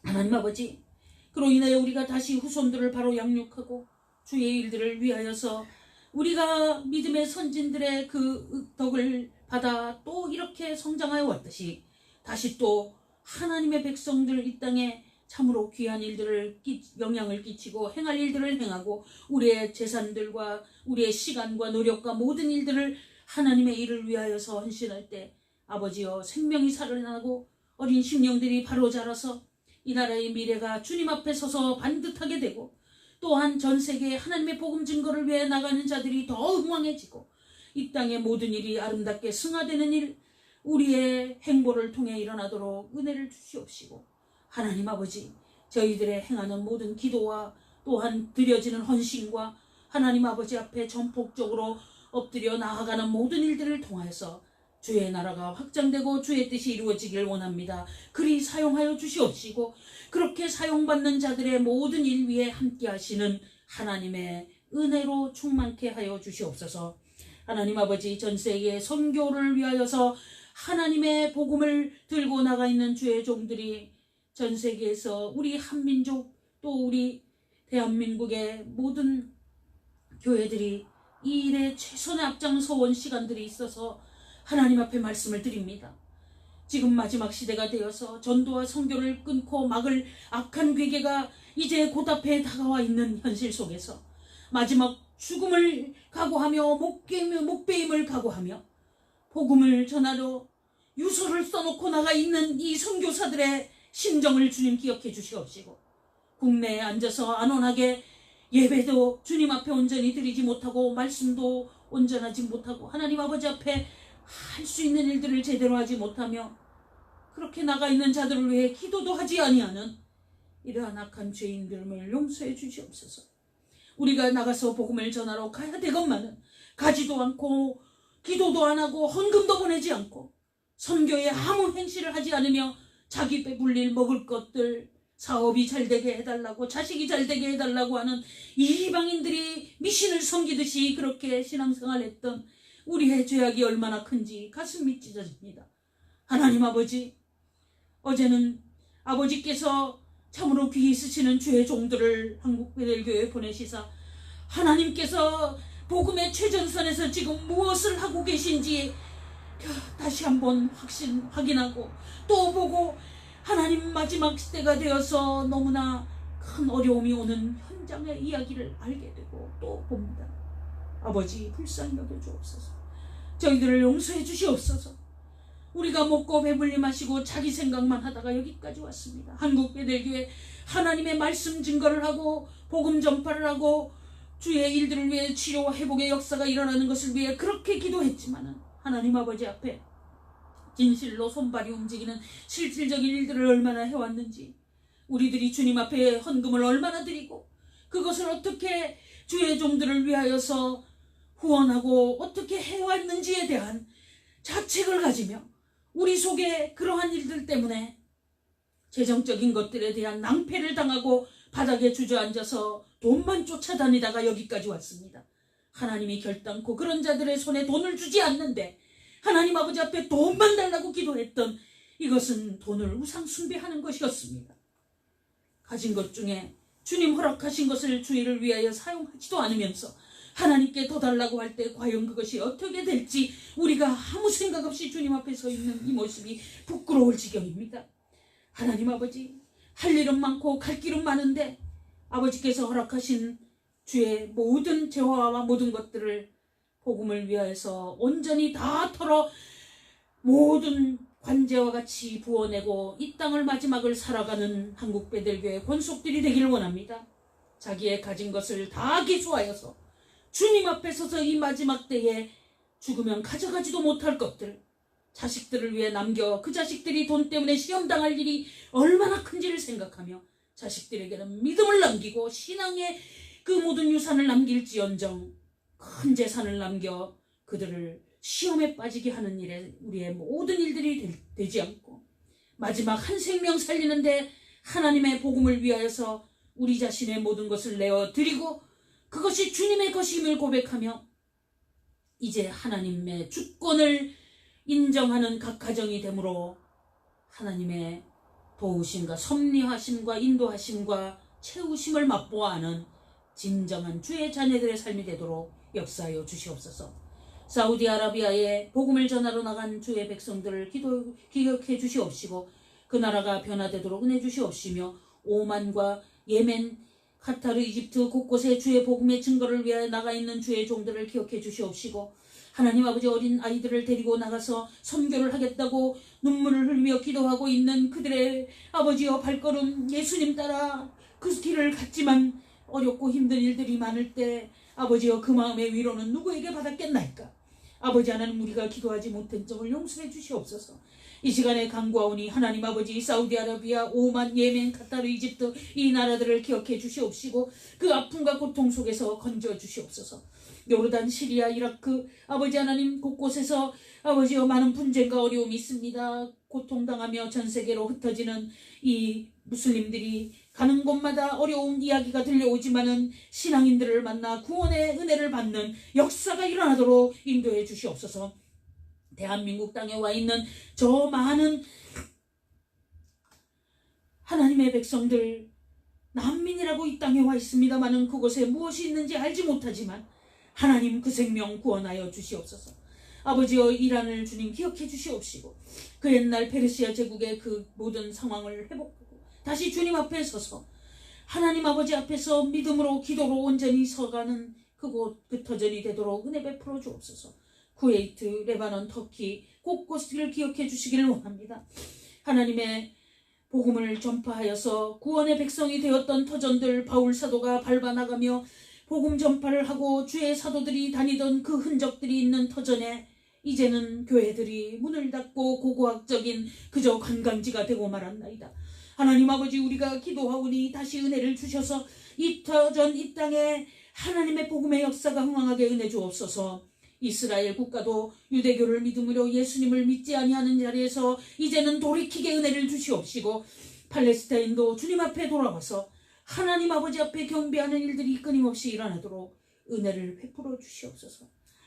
[SPEAKER 1] 하나님 아버지, 그로 인하여 우리가 다시 후손들을 바로 양육하고 주의 일들을 위하여서 우리가 믿음의 선진들의 그 덕을 받아 또 이렇게 성장하여 왔듯이 다시 또 하나님의 백성들 이 땅에 참으로 귀한 일들을 영향을 끼치고 행할 일들을 행하고 우리의 재산들과 우리의 시간과 노력과 모든 일들을 하나님의 일을 위하여서 헌신할 때 아버지여, 생명이 살아나고 어린 심령들이 바로 자라서 이 나라의 미래가 주님 앞에 서서 반듯하게 되고 또한 전 세계에 하나님의 복음 증거를 위해 나가는 자들이 더 흥왕해지고 이 땅의 모든 일이 아름답게 승화되는 일 우리의 행보를 통해 일어나도록 은혜를 주시옵시고 하나님 아버지, 저희들의 행하는 모든 기도와 또한 드려지는 헌신과 하나님 아버지 앞에 전폭적으로 엎드려 나아가는 모든 일들을 통하여서 주의 나라가 확장되고 주의 뜻이 이루어지길 원합니다. 그리 사용하여 주시옵시고 그렇게 사용받는 자들의 모든 일 위에 함께 하시는 하나님의 은혜로 충만케 하여 주시옵소서. 하나님 아버지, 전 세계 선교를 위하여서 하나님의 복음을 들고 나가 있는 주의 종들이 전 세계에서 우리 한민족 또 우리 대한민국의 모든 교회들이 이 일에 최선의 앞장서 온 시간들이 있어서 하나님 앞에 말씀을 드립니다. 지금 마지막 시대가 되어서 전도와 선교를 끊고 막을 악한 괴계가 이제 곧 앞에 다가와 있는 현실 속에서 마지막 죽음을 각오하며 목배임을 각오하며 복음을 전하러 유서를 써놓고 나가 있는 이 선교사들의 심정을 주님 기억해 주시옵시고 국내에 앉아서 안온하게 예배도 주님 앞에 온전히 드리지 못하고 말씀도 온전하지 못하고 하나님 아버지 앞에 할 수 있는 일들을 제대로 하지 못하며 그렇게 나가 있는 자들을 위해 기도도 하지 아니하는 이러한 악한 죄인들을 용서해 주시옵소서. 우리가 나가서 복음을 전하러 가야 되건만은 가지도 않고 기도도 안 하고 헌금도 보내지 않고 선교에 아무 행실을 하지 않으며 자기 배불릴 먹을 것들, 사업이 잘 되게 해달라고, 자식이 잘 되게 해달라고 하는 이방인들이 미신을 섬기듯이 그렇게 신앙생활했던 우리의 죄악이 얼마나 큰지 가슴이 찢어집니다. 하나님 아버지, 어제는 아버지께서 참으로 귀히 쓰시는 주의 종들을 한국베델교회에 보내시사 하나님께서 복음의 최전선에서 지금 무엇을 하고 계신지 다시 한번 확인하고 또 보고, 하나님 마지막 시대가 되어서 너무나 큰 어려움이 오는 현장의 이야기를 알게 되고 또 봅니다. 아버지, 불쌍히 여겨 주옵소서. 저희들을 용서해 주시옵소서. 우리가 먹고 배불리 마시고 자기 생각만 하다가 여기까지 왔습니다. 한국베델교회 하나님의 말씀 증거를 하고 복음 전파를 하고 주의 일들을 위해 치료와 회복의 역사가 일어나는 것을 위해 그렇게 기도했지만은 하나님 아버지 앞에 진실로 손발이 움직이는 실질적인 일들을 얼마나 해왔는지, 우리들이 주님 앞에 헌금을 얼마나 드리고 그것을 어떻게 주의 종들을 위하여서 후원하고 어떻게 해왔는지에 대한 자책을 가지며 우리 속에 그러한 일들 때문에 재정적인 것들에 대한 낭패를 당하고 바닥에 주저앉아서 돈만 쫓아다니다가 여기까지 왔습니다. 하나님이 결단코 그런 자들의 손에 돈을 주지 않는데 하나님 아버지 앞에 돈만 달라고 기도했던 이것은 돈을 우상 숭배하는 것이었습니다. 가진 것 중에 주님 허락하신 것을 주의를 위하여 사용하지도 않으면서 하나님께 더 달라고 할 때 과연 그것이 어떻게 될지 우리가 아무 생각 없이 주님 앞에 서 있는 이 모습이 부끄러울 지경입니다. 하나님 아버지, 할 일은 많고 갈 길은 많은데 아버지께서 허락하신 주의 모든 재화와 모든 것들을 복음을 위하여서 온전히 다 털어 모든 관제와 같이 부어내고 이 땅을 마지막을 살아가는 한국베델교회 권속들이 되기를 원합니다. 자기의 가진 것을 다 기수하여서 주님 앞에 서서 이 마지막 때에 죽으면 가져가지도 못할 것들, 자식들을 위해 남겨 그 자식들이 돈 때문에 시험당할 일이 얼마나 큰지를 생각하며 자식들에게는 믿음을 남기고 신앙의 그 모든 유산을 남길지언정 큰 재산을 남겨 그들을 시험에 빠지게 하는 일에 우리의 모든 일들이 되지 않고 마지막 한 생명 살리는데 하나님의 복음을 위하여서 우리 자신의 모든 것을 내어드리고 그것이 주님의 것임을 고백하며 이제 하나님의 주권을 인정하는 각 가정이 되므로 하나님의 도우심과 섭리하심과 인도하심과 채우심을 맛보아 하는 진정한 주의 자녀들의 삶이 되도록 역사하여 주시옵소서. 사우디아라비아에 복음을 전하러 나간 주의 백성들을 기억해 주시옵시고 그 나라가 변화되도록 은혜 주시옵시며 오만과 예멘, 카타르, 이집트 곳곳에 주의 복음의 증거를 위하여 나가 있는 주의 종들을 기억해 주시옵시고 하나님 아버지, 어린 아이들을 데리고 나가서 선교를 하겠다고 눈물을 흘리며 기도하고 있는 그들의 아버지여 발걸음 예수님 따라 그 길을 갔지만 어렵고 힘든 일들이 많을 때 아버지여 그 마음의 위로는 누구에게 받았겠나이까. 아버지 하나님, 우리가 기도하지 못한 점을 용서해 주시옵소서. 이 시간에 간구하오니 하나님 아버지, 사우디아라비아, 오만, 예멘, 카타르, 이집트 이 나라들을 기억해 주시옵시고 그 아픔과 고통 속에서 건져 주시옵소서. 요르단, 시리아, 이라크 아버지 하나님 곳곳에서 아버지여 많은 분쟁과 어려움이 있습니다. 고통당하며 전 세계로 흩어지는 이 무슬림들이 가는 곳마다 어려운 이야기가 들려오지만은 신앙인들을 만나 구원의 은혜를 받는 역사가 일어나도록 인도해 주시옵소서. 대한민국 땅에 와 있는 저 많은 하나님의 백성들, 난민이라고 이 땅에 와 있습니다마는 그곳에 무엇이 있는지 알지 못하지만 하나님 그 생명 구원하여 주시옵소서. 아버지여, 이란을 주님 기억해 주시옵시고 그 옛날 페르시아 제국의 그 모든 상황을 회복하고 다시 주님 앞에 서서 하나님 아버지 앞에서 믿음으로 기도로 온전히 서가는 그곳 그 터전이 되도록 은혜 베풀어 주옵소서. 쿠웨이트, 레바논, 터키 곳곳을 기억해 주시기를 원합니다. 하나님의 복음을 전파하여서 구원의 백성이 되었던 터전들 바울 사도가 밟아나가며 복음 전파를 하고 주의 사도들이 다니던 그 흔적들이 있는 터전에 이제는 교회들이 문을 닫고 고고학적인 그저 관광지가 되고 말았나이다. 하나님 아버지, 우리가 기도하오니 다시 은혜를 주셔서 이 터전 이 땅에 하나님의 복음의 역사가 흥황하게 은혜 주옵소서. 이스라엘 국가도 유대교를 믿음으로 예수님을 믿지 아니하는 자리에서 이제는 돌이키게 은혜를 주시옵시고, 팔레스타인도 주님 앞에 돌아와서 하나님 아버지 앞에 경배하는 일들이 끊임없이 일어나도록 은혜를 베풀어 주시옵소서.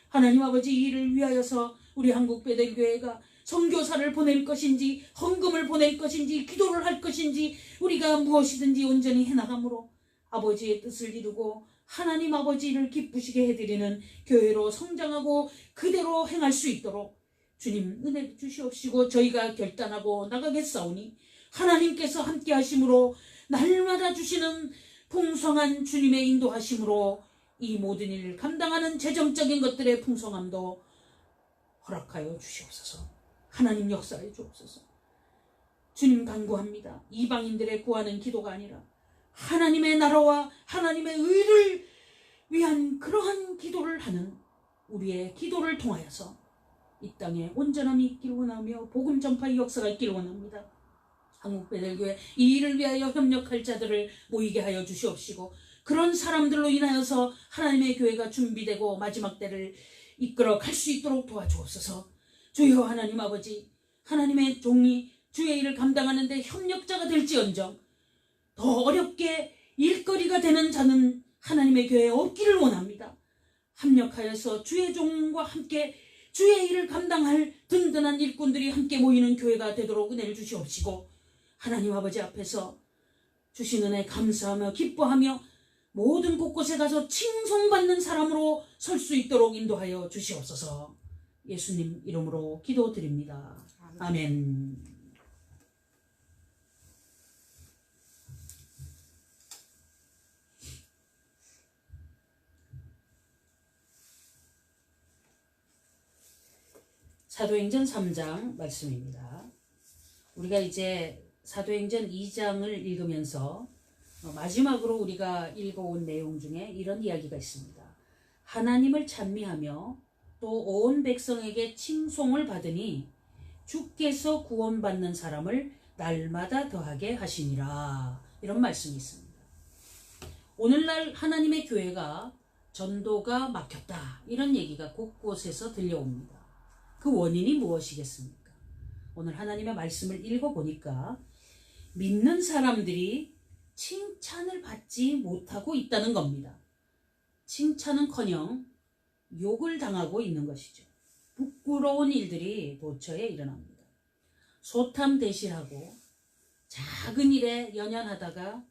[SPEAKER 1] 하나님 아버지, 이 일을 위하여서 우리 한국 베델교회가 선교사를 보낼 것인지, 헌금을 보낼 것인지, 기도를 할 것인지, 우리가 무엇이든지 온전히 해나가므로 아버지의 뜻을 이루고 하나님 아버지를 기쁘시게 해드리는 교회로 성장하고 그대로 행할 수 있도록 주님 은혜 주시옵시고, 저희가 결단하고 나가겠사오니 하나님께서 함께 하심으로 날마다 주시는 풍성한 주님의 인도하심으로 이 모든 일을 감당하는 재정적인 것들의 풍성함도 허락하여 주시옵소서. 하나님 역사해 주옵소서. 주님 간구합니다. 이방인들의 구하는 기도가 아니라 하나님의 나라와 하나님의 의를 위한 그러한 기도를 하는 우리의 기도를 통하여서 이 땅에 온전함이 있기를 원하며 복음 전파의 역사가 있기를 원합니다. 한국베델교회 이 일을 위하여 협력할 자들을 모이게 하여 주시옵시고, 그런 사람들로 인하여서 하나님의 교회가 준비되고 마지막 때를 이끌어 갈 수 있도록 도와주옵소서. 주여 하나님 아버지, 하나님의 종이 주의 일을 감당하는 데 협력자가 될지언정 더 어렵게 일거리가 되는 자는 하나님의 교회에 없기를 원합니다. 합력하여서 주의 종과 함께 주의 일을 감당할 든든한 일꾼들이 함께 모이는 교회가 되도록 은혜를 주시옵시고, 하나님 아버지 앞에서 주신 은혜 감사하며 기뻐하며 모든 곳곳에 가서 칭송받는 사람으로 설 수 있도록 인도하여 주시옵소서. 예수님 이름으로 기도드립니다. 아멘. 사도행전 3장 말씀입니다. 우리가 이제 사도행전 2장을 읽으면서 마지막으로 우리가 읽어온 내용 중에 이런 이야기가 있습니다. 하나님을 찬미하며 또 온 백성에게 칭송을 받으니 주께서 구원받는 사람을 날마다 더하게 하시니라. 이런 말씀이 있습니다. 오늘날 하나님의 교회가 전도가 막혔다, 이런 얘기가 곳곳에서 들려옵니다. 그 원인이 무엇이겠습니까? 오늘 하나님의 말씀을 읽어보니까 믿는 사람들이 칭찬을 받지 못하고 있다는 겁니다. 칭찬은커녕 욕을 당하고 있는 것이죠. 부끄러운 일들이 도처에 일어납니다. 소탐대실하고 작은 일에 연연하다가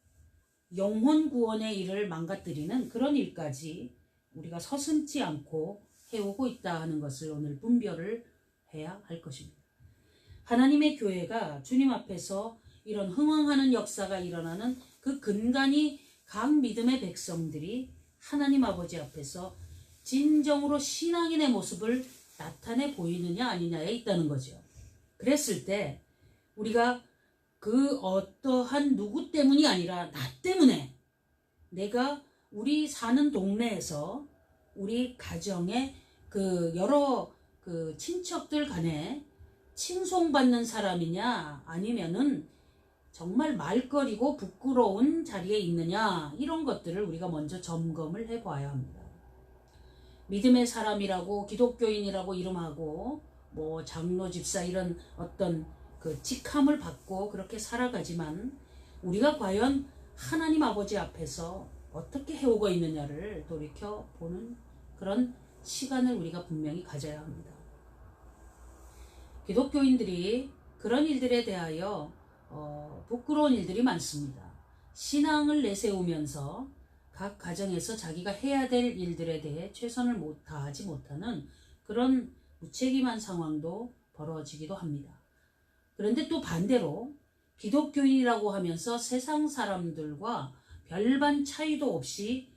[SPEAKER 1] 영혼 구원의 일을 망가뜨리는 그런 일까지 우리가 서슴지 않고 해오고 있다 하는 것을 오늘 분별을 해야 할 것입니다. 하나님의 교회가 주님 앞에서 이런 흥황하는 역사가 일어나는 그 근간이 각 믿음의 백성들이 하나님 아버지 앞에서 진정으로 신앙인의 모습을 나타내 보이느냐 아니냐에 있다는 거죠. 그랬을 때 우리가 그 어떠한 누구 때문이 아니라 나 때문에, 내가 우리 사는 동네에서 우리 가정에 그 여러 그 친척들 간에 칭송받는 사람이냐 아니면은 정말 말거리고 부끄러운 자리에 있느냐, 이런 것들을 우리가 먼저 점검을 해봐야 합니다. 믿음의 사람이라고 기독교인이라고 이름하고 뭐 장로 집사 이런 어떤 그 직함을 받고 그렇게 살아가지만 우리가 과연 하나님 아버지 앞에서 어떻게 해오고 있느냐를 돌이켜보는 그런 시간을 우리가 분명히 가져야 합니다. 기독교인들이 그런 일들에 대하여 부끄러운 일들이 많습니다. 신앙을 내세우면서 각 가정에서 자기가 해야 될 일들에 대해 최선을 다하지 못하는 그런 무책임한 상황도 벌어지기도 합니다. 그런데 또 반대로 기독교인이라고 하면서 세상 사람들과 별반 차이도 없이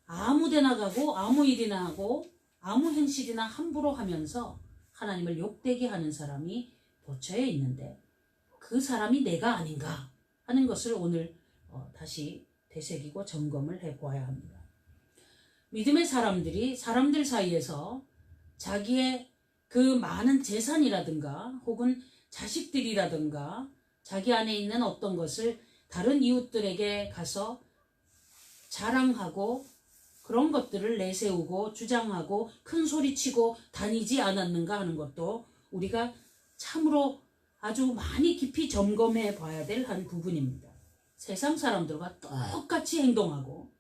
[SPEAKER 1] 아무 데나 가고 아무 일이나 하고 아무 행실이나 함부로 하면서 하나님을 욕되게 하는 사람이 도처에 있는데 그 사람이 내가 아닌가 하는 것을 오늘 다시 되새기고 점검을 해보아야 합니다. 믿음의 사람들이 사람들 사이에서 자기의 그 많은 재산이라든가 혹은 자식들이라든가 자기 안에 있는 어떤 것을 다른 이웃들에게 가서 자랑하고 그런 것들을 내세우고 주장하고 큰 소리치고 다니지 않았는가 하는 것도 우리가 참으로 아주 많이 깊이 점검해 봐야 될 한 부분입니다. 세상 사람들과 똑같이 행동하고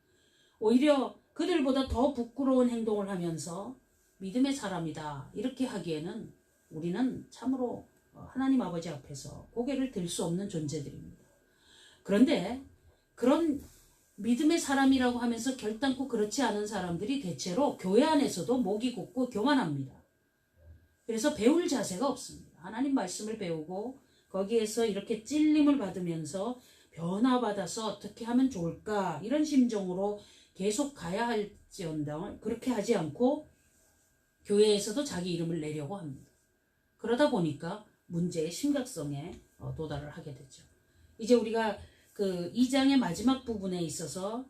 [SPEAKER 1] 오히려 그들보다 더 부끄러운 행동을 하면서 믿음의 사람이다 이렇게 하기에는 우리는 참으로 하나님 아버지 앞에서 고개를 들 수 없는 존재들입니다. 그런데 그런 믿음의 사람이라고 하면서 결단코 그렇지 않은 사람들이 대체로 교회 안에서도 목이 곧고 교만합니다. 그래서 배울 자세가 없습니다. 하나님 말씀을 배우고 거기에서 이렇게 찔림을 받으면서 변화받아서 어떻게 하면 좋을까 이런 심정으로 계속 가야 할지언정 그렇게 하지 않고 교회에서도 자기 이름을 내려고 합니다. 그러다 보니까 문제의 심각성에 도달을 하게 되죠. 이제 우리가 그 2장의 마지막 부분에 있어서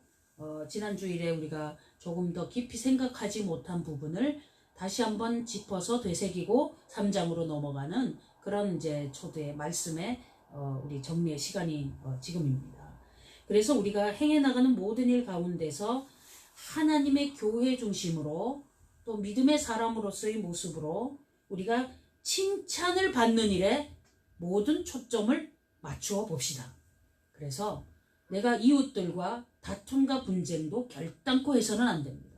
[SPEAKER 1] 지난 주일에 우리가 조금 더 깊이 생각하지 못한 부분을 다시 한번 짚어서 되새기고 3장으로 넘어가는 그런 이제 초대의 말씀에 우리 정리의 시간이 지금입니다. 그래서 우리가 행해 나가는 모든 일 가운데서 하나님의 교회 중심으로 또 믿음의 사람으로서의 모습으로 우리가 칭찬을 받는 일에 모든 초점을 맞추어 봅시다. 그래서 내가 이웃들과 다툼과 분쟁도 결단코 해서는 안 됩니다.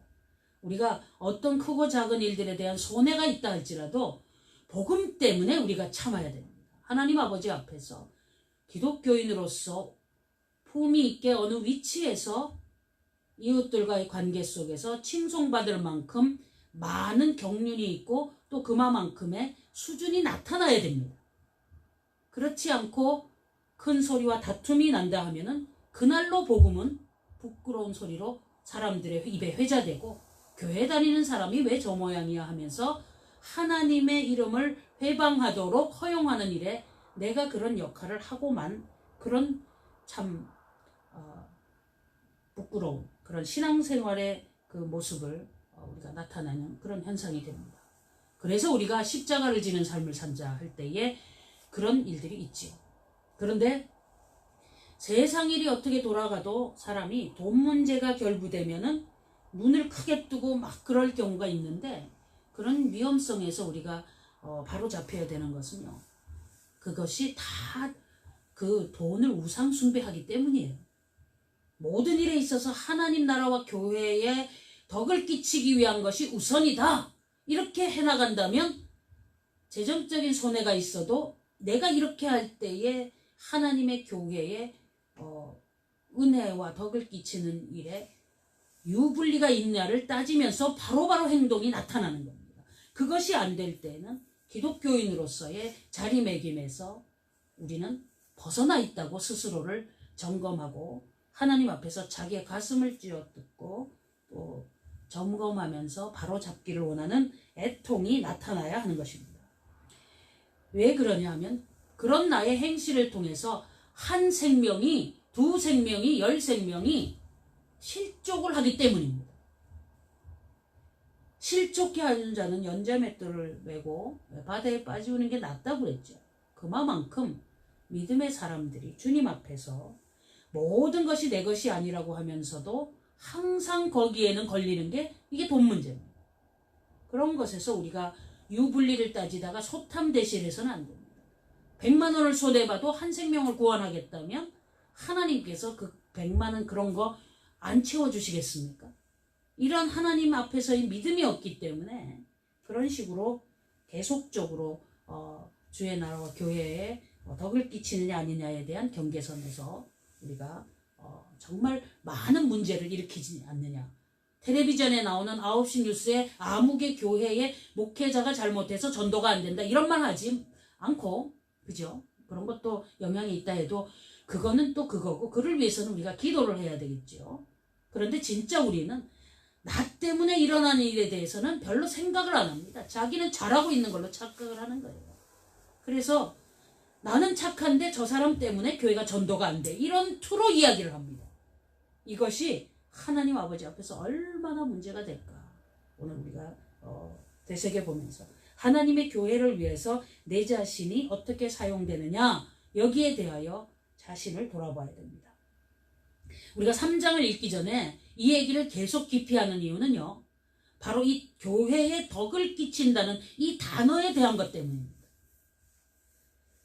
[SPEAKER 1] 우리가 어떤 크고 작은 일들에 대한 손해가 있다 할지라도 복음 때문에 우리가 참아야 됩니다. 하나님 아버지 앞에서 기독교인으로서 품위 있게 어느 위치에서 이웃들과의 관계 속에서 칭송받을 만큼 많은 경륜이 있고 또 그만큼의 수준이 나타나야 됩니다. 그렇지 않고 큰 소리와 다툼이 난다 하면은 그날로 복음은 부끄러운 소리로 사람들의 입에 회자되고 교회 다니는 사람이 왜 저 모양이야 하면서 하나님의 이름을 회방하도록 허용하는 일에 내가 그런 역할을 하고만 그런 참 부끄러운 그런 신앙생활의 그 모습을 우리가 나타내는 그런 현상이 됩니다. 그래서 우리가 십자가를 지는 삶을 산자 할 때에 그런 일들이 있지요. 그런데 세상 일이 어떻게 돌아가도 사람이 돈 문제가 결부되면은 눈을 크게 뜨고 막 그럴 경우가 있는데 그런 위험성에서 우리가 바로 잡혀야 되는 것은요. 그것이 다 그 돈을 우상 숭배하기 때문이에요. 모든 일에 있어서 하나님 나라와 교회에 덕을 끼치기 위한 것이 우선이다. 이렇게 해나간다면 재정적인 손해가 있어도 내가 이렇게 할 때에 하나님의 교회에 은혜와 덕을 끼치는 일에 유불리가 있냐를 따지면서 바로바로 행동이 나타나는 겁니다. 그것이 안 될 때는 기독교인으로서의 자리매김에서 우리는 벗어나 있다고 스스로를 점검하고 하나님 앞에서 자기의 가슴을 쥐어뜯고 또 점검하면서 바로잡기를 원하는 애통이 나타나야 하는 것입니다. 왜 그러냐 하면 그런 나의 행실을 통해서 한 생명이, 두 생명이, 10생명이 실족을 하기 때문입니다. 실족해 하는 자는 연자맷돌을 메고 바다에 빠지는 게 낫다고 그랬죠. 그만큼 믿음의 사람들이 주님 앞에서 모든 것이 내 것이 아니라고 하면서도 항상 거기에는 걸리는 게 이게 돈 문제입니다. 그런 것에서 우리가 유불리를 따지다가 소탐대실해서는 안 됩니다. 100만 원을 손해봐도 한 생명을 구원하겠다면 하나님께서 그 100만 원 그런 거 안 채워주시겠습니까? 이런 하나님 앞에서의 믿음이 없기 때문에 그런 식으로 계속적으로 주의 나라와 교회에 덕을 끼치느냐 아니냐에 대한 경계선에서 우리가 정말 많은 문제를 일으키지 않느냐. 텔레비전에 나오는 9시 뉴스에 아무개 교회의 목회자가 잘못해서 전도가 안 된다 이런 말 하지 않고 그죠? 그런 것도 영향이 있다 해도 그거는 또 그거고 그를 위해서는 우리가 기도를 해야 되겠죠. 그런데 진짜 우리는 나 때문에 일어나는 일에 대해서는 별로 생각을 안 합니다. 자기는 잘하고 있는 걸로 착각을 하는 거예요. 그래서 나는 착한데 저 사람 때문에 교회가 전도가 안 돼. 이런 투로 이야기를 합니다. 이것이 하나님 아버지 앞에서 얼마나 문제가 될까. 오늘 우리가 되새겨보면서 하나님의 교회를 위해서 내 자신이 어떻게 사용되느냐 여기에 대하여 자신을 돌아봐야 됩니다. 우리가 3장을 읽기 전에 이 얘기를 계속 깊이 하는 이유는요. 바로 이 교회에 덕을 끼친다는 이 단어에 대한 것 때문입니다.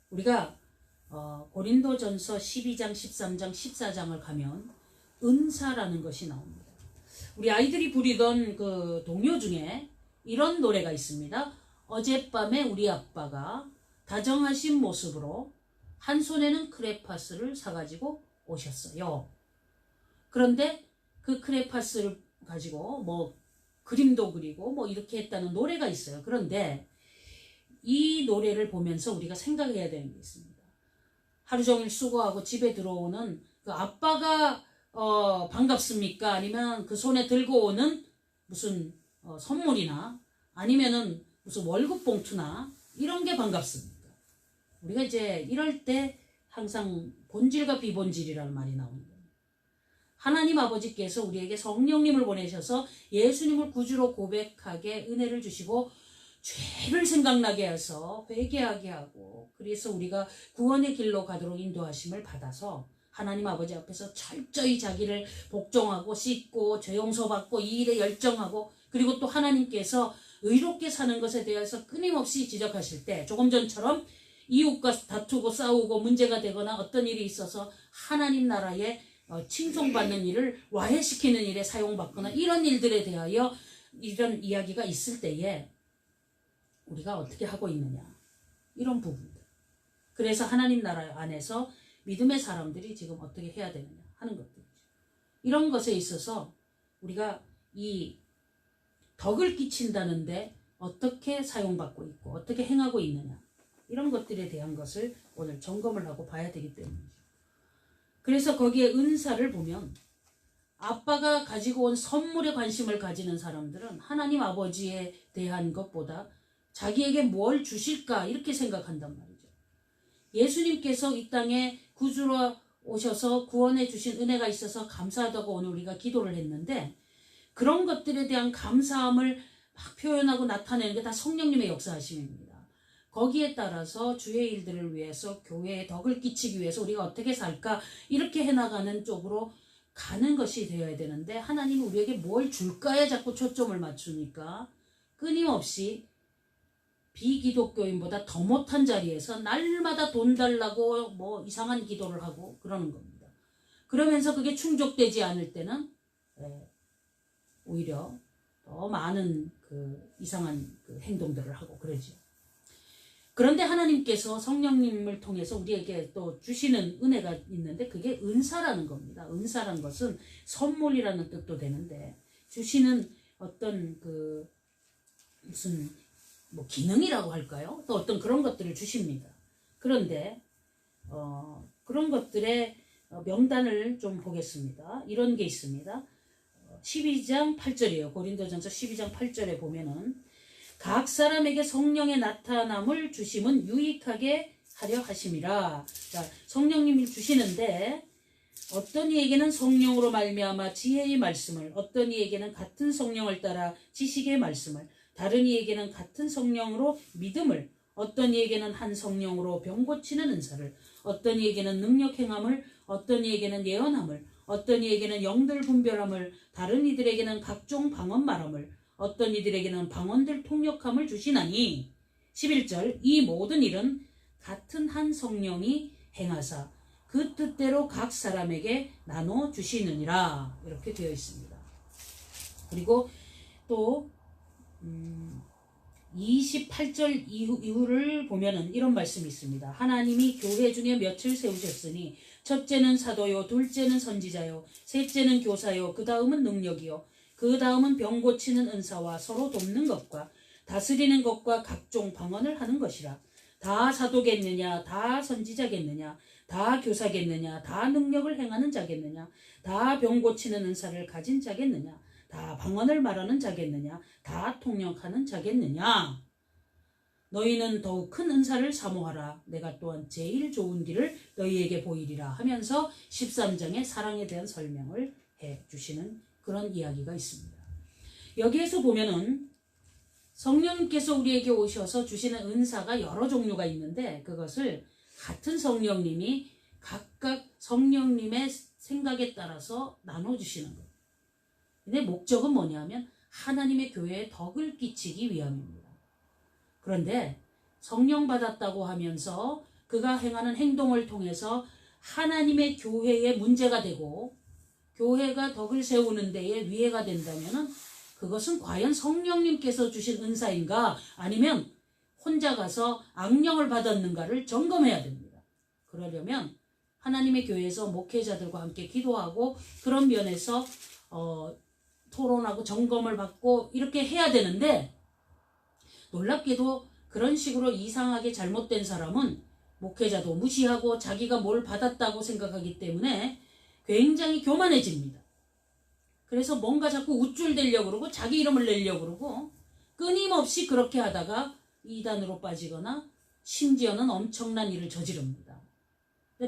[SPEAKER 1] 우리가 고린도전서 12장, 13장, 14장을 가면 은사라는 것이 나옵니다. 우리 아이들이 부리던 그 동요 중에 이런 노래가 있습니다. 어젯밤에 우리 아빠가 다정하신 모습으로 한 손에는 크레파스를 사가지고 오셨어요. 그런데 그 크레파스를 가지고 뭐 그림도 그리고 뭐 이렇게 했다는 노래가 있어요. 그런데 이 노래를 보면서 우리가 생각해야 되는 게 있습니다. 하루 종일 수고하고 집에 들어오는 그 아빠가 반갑습니까? 아니면 그 손에 들고 오는 무슨 선물이나 아니면은 무슨 월급 봉투나 이런 게 반갑습니까? 우리가 이제 이럴 때 항상 본질과 비본질이라는 말이 나오는 거예요. 하나님 아버지께서 우리에게 성령님을 보내셔서 예수님을 구주로 고백하게 은혜를 주시고 죄를 생각나게 해서 회개하게 하고 그래서 우리가 구원의 길로 가도록 인도하심을 받아서 하나님 아버지 앞에서 철저히 자기를 복종하고 씻고 죄 용서받고 이 일에 열정하고 그리고 또 하나님께서 의롭게 사는 것에 대해서 끊임없이 지적하실 때 조금 전처럼 이웃과 다투고 싸우고 문제가 되거나 어떤 일이 있어서 하나님 나라에 칭송받는 일을 와해시키는 일에 사용받거나 이런 일들에 대하여 이런 이야기가 있을 때에 우리가 어떻게 하고 있느냐 이런 부분들. 그래서 하나님 나라 안에서 믿음의 사람들이 지금 어떻게 해야 되느냐 하는 것들이죠. 이런 것에 있어서 우리가 이 덕을 끼친다는데 어떻게 사용받고 있고 어떻게 행하고 있느냐 이런 것들에 대한 것을 오늘 점검을 하고 봐야 되기 때문이죠. 그래서 거기에 은사를 보면 아빠가 가지고 온 선물에 관심을 가지는 사람들은 하나님 아버지에 대한 것보다 자기에게 뭘 주실까 이렇게 생각한단 말이죠. 예수님께서 이 땅에 구주로 오셔서 구원해 주신 은혜가 있어서 감사하다고 오늘 우리가 기도를 했는데 그런 것들에 대한 감사함을 막 표현하고 나타내는 게 다 성령님의 역사하심입니다. 거기에 따라서 주의 일들을 위해서 교회에 덕을 끼치기 위해서 우리가 어떻게 살까 이렇게 해나가는 쪽으로 가는 것이 되어야 되는데 하나님이 우리에게 뭘 줄까에 자꾸 초점을 맞추니까 끊임없이 비기독교인보다 더 못한 자리에서 날마다 돈 달라고 뭐 이상한 기도를 하고 그러는 겁니다. 그러면서 그게 충족되지 않을 때는 오히려 더 많은 그 이상한 그 행동들을 하고 그러죠. 그런데 하나님께서 성령님을 통해서 우리에게 또 주시는 은혜가 있는데 그게 은사라는 겁니다. 은사라는 것은 선물이라는 뜻도 되는데 주시는 어떤 그 무슨 뭐 기능이라고 할까요? 또 어떤 그런 것들을 주십니다. 그런데 그런 것들의 명단을 좀 보겠습니다. 이런 게 있습니다. 12장 8절이에요. 고린도전서 12장 8절에 보면은 각 사람에게 성령의 나타남을 주심은 유익하게 하려 하심이라. 자, 성령님이 주시는데 어떤 이에게는 성령으로 말미암아 지혜의 말씀을, 어떤 이에게는 같은 성령을 따라 지식의 말씀을, 다른 이에게는 같은 성령으로 믿음을, 어떤 이에게는 한 성령으로 병 고치는 은사를, 어떤 이에게는 능력 행함을, 어떤 이에게는 예언함을, 어떤 이에게는 영들 분별함을, 다른 이들에게는 각종 방언 말함을, 어떤 이들에게는 방언들 통역함을 주시나니 11절 이 모든 일은 같은 한 성령이 행하사 그 뜻대로 각 사람에게 나눠 주시느니라 이렇게 되어 있습니다. 그리고 또 28절 이후를 보면은 이런 말씀이 있습니다. 하나님이 교회 중에 몇을 세우셨으니 첫째는 사도요, 둘째는 선지자요, 셋째는 교사요, 그 다음은 능력이요, 그 다음은 병 고치는 은사와 서로 돕는 것과 다스리는 것과 각종 방언을 하는 것이라. 다 사도겠느냐, 다 선지자겠느냐, 다 교사겠느냐, 다 능력을 행하는 자겠느냐, 다 병 고치는 은사를 가진 자겠느냐, 다 방언을 말하는 자겠느냐, 다 통역하는 자겠느냐. 너희는 더욱 큰 은사를 사모하라. 내가 또한 제일 좋은 길을 너희에게 보이리라 하면서 13장의 사랑에 대한 설명을 해주시는 그런 이야기가 있습니다. 여기에서 보면은 성령님께서 우리에게 오셔서 주시는 은사가 여러 종류가 있는데 그것을 같은 성령님이 각각 성령님의 생각에 따라서 나눠주시는 거예요. 근데 목적은 뭐냐면 하나님의 교회에 덕을 끼치기 위함입니다. 그런데 성령 받았다고 하면서 그가 행하는 행동을 통해서 하나님의 교회에 문제가 되고 교회가 덕을 세우는 데에 위해가 된다면 그것은 과연 성령님께서 주신 은사인가 아니면 혼자 가서 악령을 받았는가를 점검해야 됩니다. 그러려면 하나님의 교회에서 목회자들과 함께 기도하고 그런 면에서 토론하고 점검을 받고 이렇게 해야 되는데 놀랍게도 그런 식으로 이상하게 잘못된 사람은 목회자도 무시하고 자기가 뭘 받았다고 생각하기 때문에 굉장히 교만해집니다. 그래서 뭔가 자꾸 우쭐대려고 그러고 자기 이름을 내려고 그러고 끊임없이 그렇게 하다가 이단으로 빠지거나 심지어는 엄청난 일을 저지릅니다.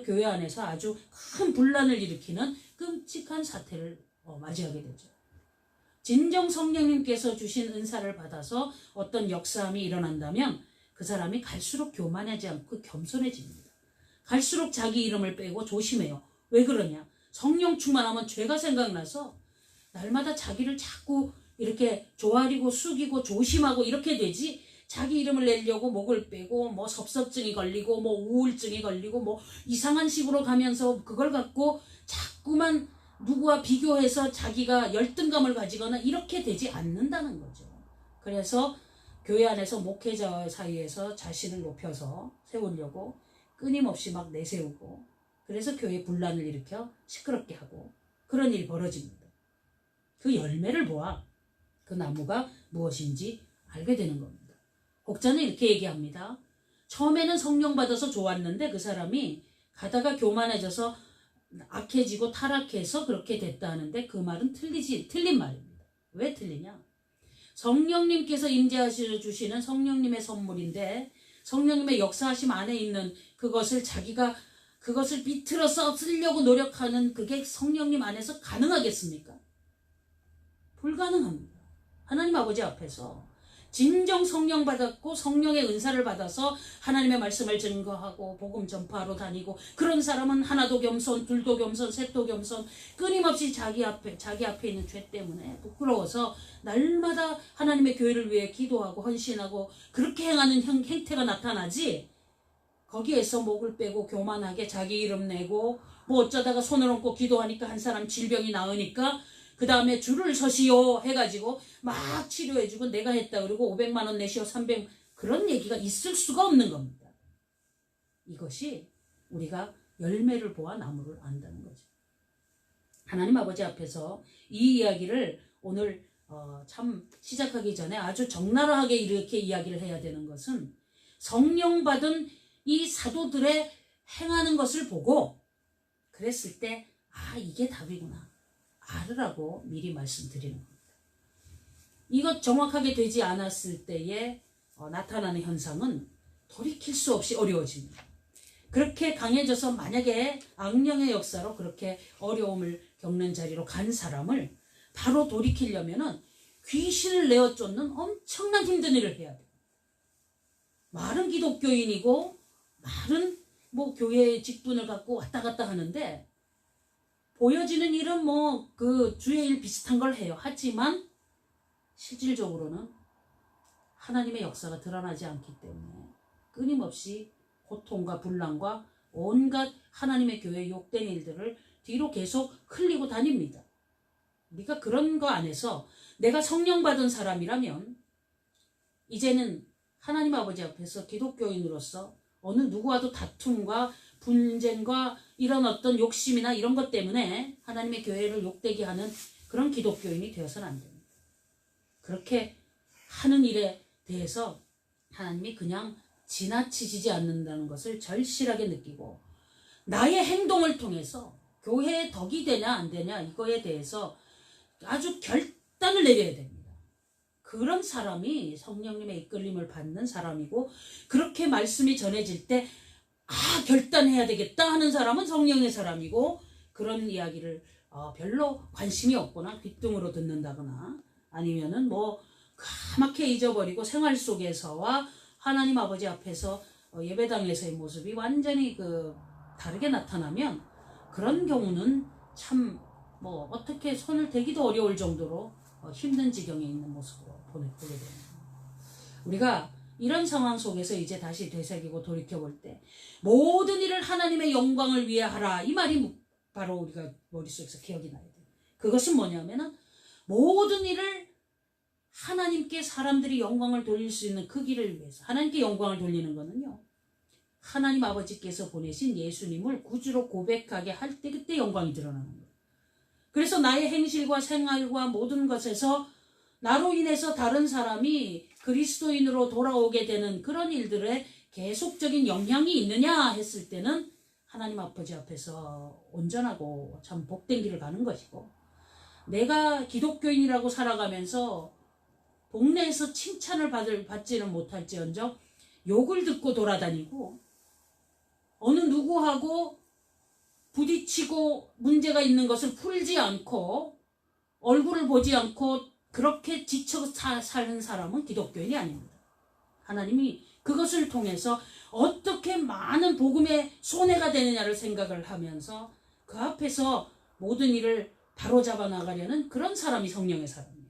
[SPEAKER 1] 교회 안에서 아주 큰 분란을 일으키는 끔찍한 사태를 맞이하게 되죠. 진정 성령님께서 주신 은사를 받아서 어떤 역사함이 일어난다면 그 사람이 갈수록 교만하지 않고 겸손해집니다. 갈수록 자기 이름을 빼고 조심해요. 왜 그러냐? 성령 충만하면 죄가 생각나서 날마다 자기를 자꾸 이렇게 조아리고 숙이고 조심하고 이렇게 되지 자기 이름을 내려고 목을 빼고 뭐 섭섭증이 걸리고 뭐 우울증이 걸리고 뭐 이상한 식으로 가면서 그걸 갖고 자꾸만 누구와 비교해서 자기가 열등감을 가지거나 이렇게 되지 않는다는 거죠. 그래서 교회 안에서 목회자 사이에서 자신을 높여서 세우려고 끊임없이 막 내세우고 그래서 교회 분란을 일으켜 시끄럽게 하고 그런 일이 벌어집니다. 그 열매를 보아 그 나무가 무엇인지 알게 되는 겁니다. 혹자는 이렇게 얘기합니다. 처음에는 성령 받아서 좋았는데 그 사람이 가다가 교만해져서 악해지고 타락해서 그렇게 됐다 하는데 그 말은 틀린 말입니다. 왜 틀리냐? 성령님께서 임재하셔 주시는 성령님의 선물인데 성령님의 역사하심 안에 있는 그것을 자기가 그것을 비틀어서 쓰려고 노력하는 그게 성령님 안에서 가능하겠습니까? 불가능합니다. 하나님 아버지 앞에서 진정 성령 받았고 성령의 은사를 받아서 하나님의 말씀을 증거하고 복음 전파하러 다니고 그런 사람은 하나도 겸손, 둘도 겸손, 셋도 겸손 끊임없이 자기 앞에 있는 죄 때문에 부끄러워서 날마다 하나님의 교회를 위해 기도하고 헌신하고 그렇게 행하는 행태가 나타나지 거기에서 목을 빼고 교만하게 자기 이름 내고 뭐 어쩌다가 손을 얹고 기도하니까 한 사람 질병이 나으니까 그 다음에 줄을 서시오 해가지고 막 치료해주고 내가 했다 그러고 500만 원 내시오 300 그런 얘기가 있을 수가 없는 겁니다. 이것이 우리가 열매를 보아 나무를 안다는 거죠. 하나님 아버지 앞에서 이 이야기를 오늘 참 시작하기 전에 아주 적나라하게 이렇게 이야기를 해야 되는 것은 성령 받은 이 사도들의 행하는 것을 보고 그랬을 때 이게 답이구나 알으라고 미리 말씀드리는 겁니다. 이것 정확하게 되지 않았을 때에 나타나는 현상은 돌이킬 수 없이 어려워집니다. 그렇게 강해져서 만약에 악령의 역사로 그렇게 어려움을 겪는 자리로 간 사람을 바로 돌이키려면은 귀신을 내어 쫓는 엄청난 힘든 일을 해야 돼요. 말은 기독교인이고 말은 뭐 교회 직분을 갖고 왔다 갔다 하는데 보여지는 일은 뭐 그 주의 일 비슷한 걸 해요. 하지만 실질적으로는 하나님의 역사가 드러나지 않기 때문에 끊임없이 고통과 분란과 온갖 하나님의 교회에 욕된 일들을 뒤로 계속 흘리고 다닙니다. 우리가 그런 거 안에서 내가 성령 받은 사람이라면 이제는 하나님 아버지 앞에서 기독교인으로서 어느 누구와도 다툼과 분쟁과 이런 어떤 욕심이나 이런 것 때문에 하나님의 교회를 욕되게 하는 그런 기독교인이 되어서는 안 됩니다. 그렇게 하는 일에 대해서 하나님이 그냥 지나치지 않는다는 것을 절실하게 느끼고 나의 행동을 통해서 교회에 덕이 되냐 안 되냐 이거에 대해서 아주 결단을 내려야 됩니다. 그런 사람이 성령님의 이끌림을 받는 사람이고 그렇게 말씀이 전해질 때 결단해야 되겠다 하는 사람은 성령의 사람이고 그런 이야기를 별로 관심이 없거나 귓등으로 듣는다거나 아니면은 뭐 까맣게 잊어버리고 생활 속에서와 하나님 아버지 앞에서 예배당에서의 모습이 완전히 다르게 나타나면 그런 경우는 참 뭐 어떻게 손을 대기도 어려울 정도로 힘든 지경에 있는 모습으로 보게 됩니다. 우리가 이런 상황 속에서 이제 다시 되새기고 돌이켜볼 때 모든 일을 하나님의 영광을 위해 하라, 이 말이 바로 우리가 머릿속에서 기억이 나야 돼요. 그것은 뭐냐면은 모든 일을 하나님께 사람들이 영광을 돌릴 수 있는 그 길을 위해서, 하나님께 영광을 돌리는 거는요, 하나님 아버지께서 보내신 예수님을 구주로 고백하게 할 때 그때 영광이 드러나는 거예요. 그래서 나의 행실과 생활과 모든 것에서 나로 인해서 다른 사람이 그리스도인으로 돌아오게 되는 그런 일들에 계속적인 영향이 있느냐 했을 때는 하나님 아버지 앞에서 온전하고 참 복된 길을 가는 것이고, 내가 기독교인이라고 살아가면서 동네에서 칭찬을 받지는 못할지언정 욕을 듣고 돌아다니고 어느 누구하고 부딪히고 문제가 있는 것을 풀지 않고 얼굴을 보지 않고 그렇게 지쳐 사는 사람은 기독교인이 아닙니다. 하나님이 그것을 통해서 어떻게 많은 복음의 손해가 되느냐를 생각을 하면서 그 앞에서 모든 일을 바로잡아 나가려는 그런 사람이 성령의 사람이에요.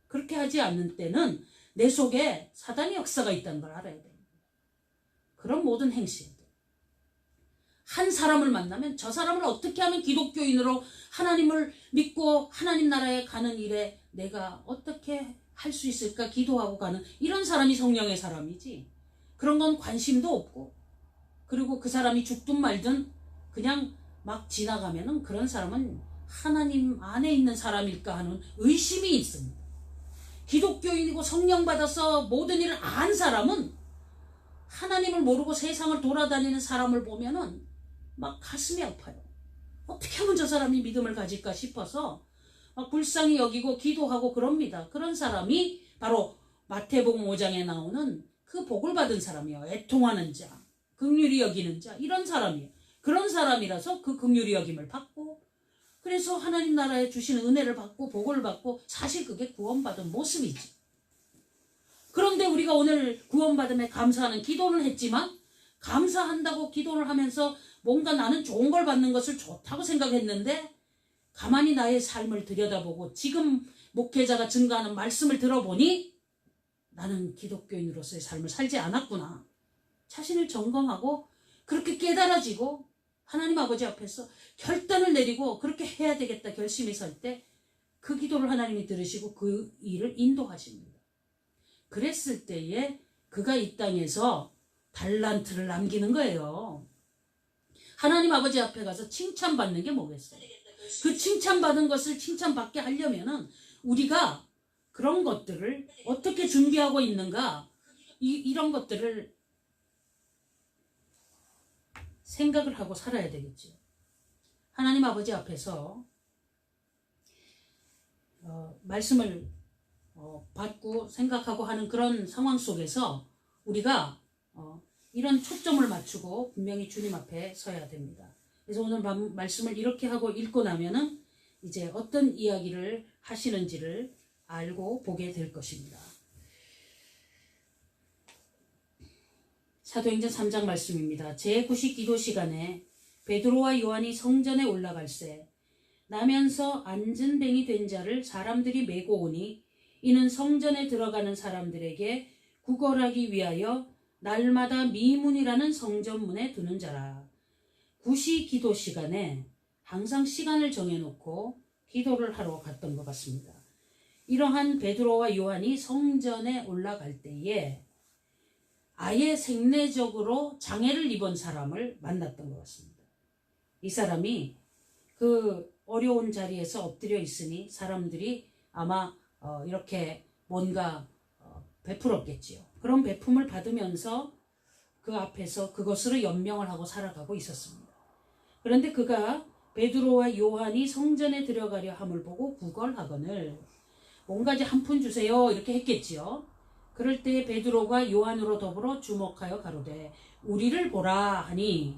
[SPEAKER 1] 그렇게 하지 않는 때는 내 속에 사단의 역사가 있다는 걸 알아야 됩니다. 그런 모든 행실들, 한 사람을 만나면 저 사람을 어떻게 하면 기독교인으로 하나님을 믿고 하나님 나라에 가는 일에 내가 어떻게 할 수 있을까 기도하고 가는 이런 사람이 성령의 사람이지, 그런 건 관심도 없고, 그리고 그 사람이 죽든 말든 그냥 막 지나가면은 그런 사람은 하나님 안에 있는 사람일까 하는 의심이 있습니다. 기독교인이고 성령 받아서 모든 일을 안 사람은 하나님을 모르고 세상을 돌아다니는 사람을 보면은 막 가슴이 아파요. 어떻게 하면 저 사람이 믿음을 가질까 싶어서 막 불쌍히 여기고 기도하고 그럽니다. 그런 사람이 바로 마태복음 5장에 나오는 그 복을 받은 사람이에요. 애통하는 자, 긍휼히 여기는 자, 이런 사람이에요. 그런 사람이라서 그 긍휼히 여김을 받고, 그래서 하나님 나라에 주시는 은혜를 받고 복을 받고, 사실 그게 구원받은 모습이지. 그런데 우리가 오늘 구원받음에 감사하는 기도를 했지만, 감사한다고 기도를 하면서 뭔가 나는 좋은 걸 받는 것을 좋다고 생각했는데, 가만히 나의 삶을 들여다보고 지금 목회자가 증거하는 말씀을 들어보니 나는 기독교인으로서의 삶을 살지 않았구나. 자신을 점검하고 그렇게 깨달아지고 하나님 아버지 앞에서 결단을 내리고 그렇게 해야 되겠다 결심이 설 때 그 기도를 하나님이 들으시고 그 일을 인도하십니다. 그랬을 때에 그가 이 땅에서 달란트를 남기는 거예요. 하나님 아버지 앞에 가서 칭찬받는 게 뭐겠어요? 그 칭찬받은 것을 칭찬받게 하려면은 우리가 그런 것들을 어떻게 준비하고 있는가, 이런 것들을 생각을 하고 살아야 되겠죠. 하나님 아버지 앞에서 말씀을 받고 생각하고 하는 그런 상황 속에서 우리가 이런 초점을 맞추고 분명히 주님 앞에 서야 됩니다. 그래서 오늘 말씀을 이렇게 하고 읽고 나면은 이제 어떤 이야기를 하시는지를 알고 보게 될 것입니다. 사도행전 3장 말씀입니다. 제9식 기도 시간에 베드로와 요한이 성전에 올라갈새 나면서 앉은 뱅이 된 자를 사람들이 메고 오니 이는 성전에 들어가는 사람들에게 구걸하기 위하여 날마다 미문이라는 성전문에 두는 자라. 구시 기도 시간에 항상 시간을 정해놓고 기도를 하러 갔던 것 같습니다. 이러한 베드로와 요한이 성전에 올라갈 때에 아예 생내적으로 장애를 입은 사람을 만났던 것 같습니다. 이 사람이 그 어려운 자리에서 엎드려 있으니 사람들이 아마 이렇게 뭔가 베풀었겠지요. 그런 베품을 받으면서 그 앞에서 그것으로 연명을 하고 살아가고 있었습니다. 그런데 그가 베드로와 요한이 성전에 들어가려 함을 보고 구걸하거늘 뭔가 이제 한 푼 주세요 이렇게 했겠지요. 그럴 때 베드로가 요한으로 더불어 주목하여 가로되 우리를 보라 하니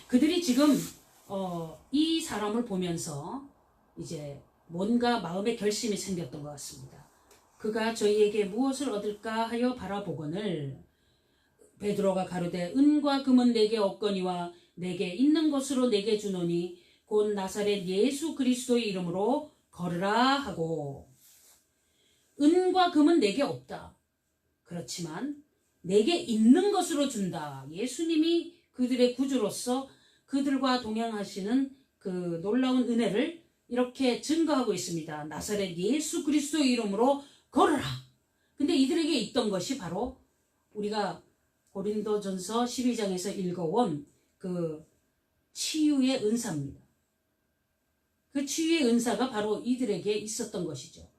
[SPEAKER 1] 그들이 지금 이 사람을 보면서 이제 뭔가 마음의 결심이 생겼던 것 같습니다. 그가 저희에게 무엇을 얻을까 하여 바라보거늘 베드로가 가로되 은과 금은 내게 없거니와 내게 있는 것으로 내게 주노니 곧 나사렛 예수 그리스도의 이름으로 걸으라 하고. 은과 금은 내게 없다. 그렇지만 내게 있는 것으로 준다. 예수님이 그들의 구주로서 그들과 동행하시는 그 놀라운 은혜를 이렇게 증거하고 있습니다. 나사렛 예수 그리스도의 이름으로 걸으라. 근데 이들에게 있던 것이 바로 우리가 고린도전서 12장에서 읽어온 그 치유의 은사입니다. 그 치유의 은사가 바로 이들에게 있었던 것이죠.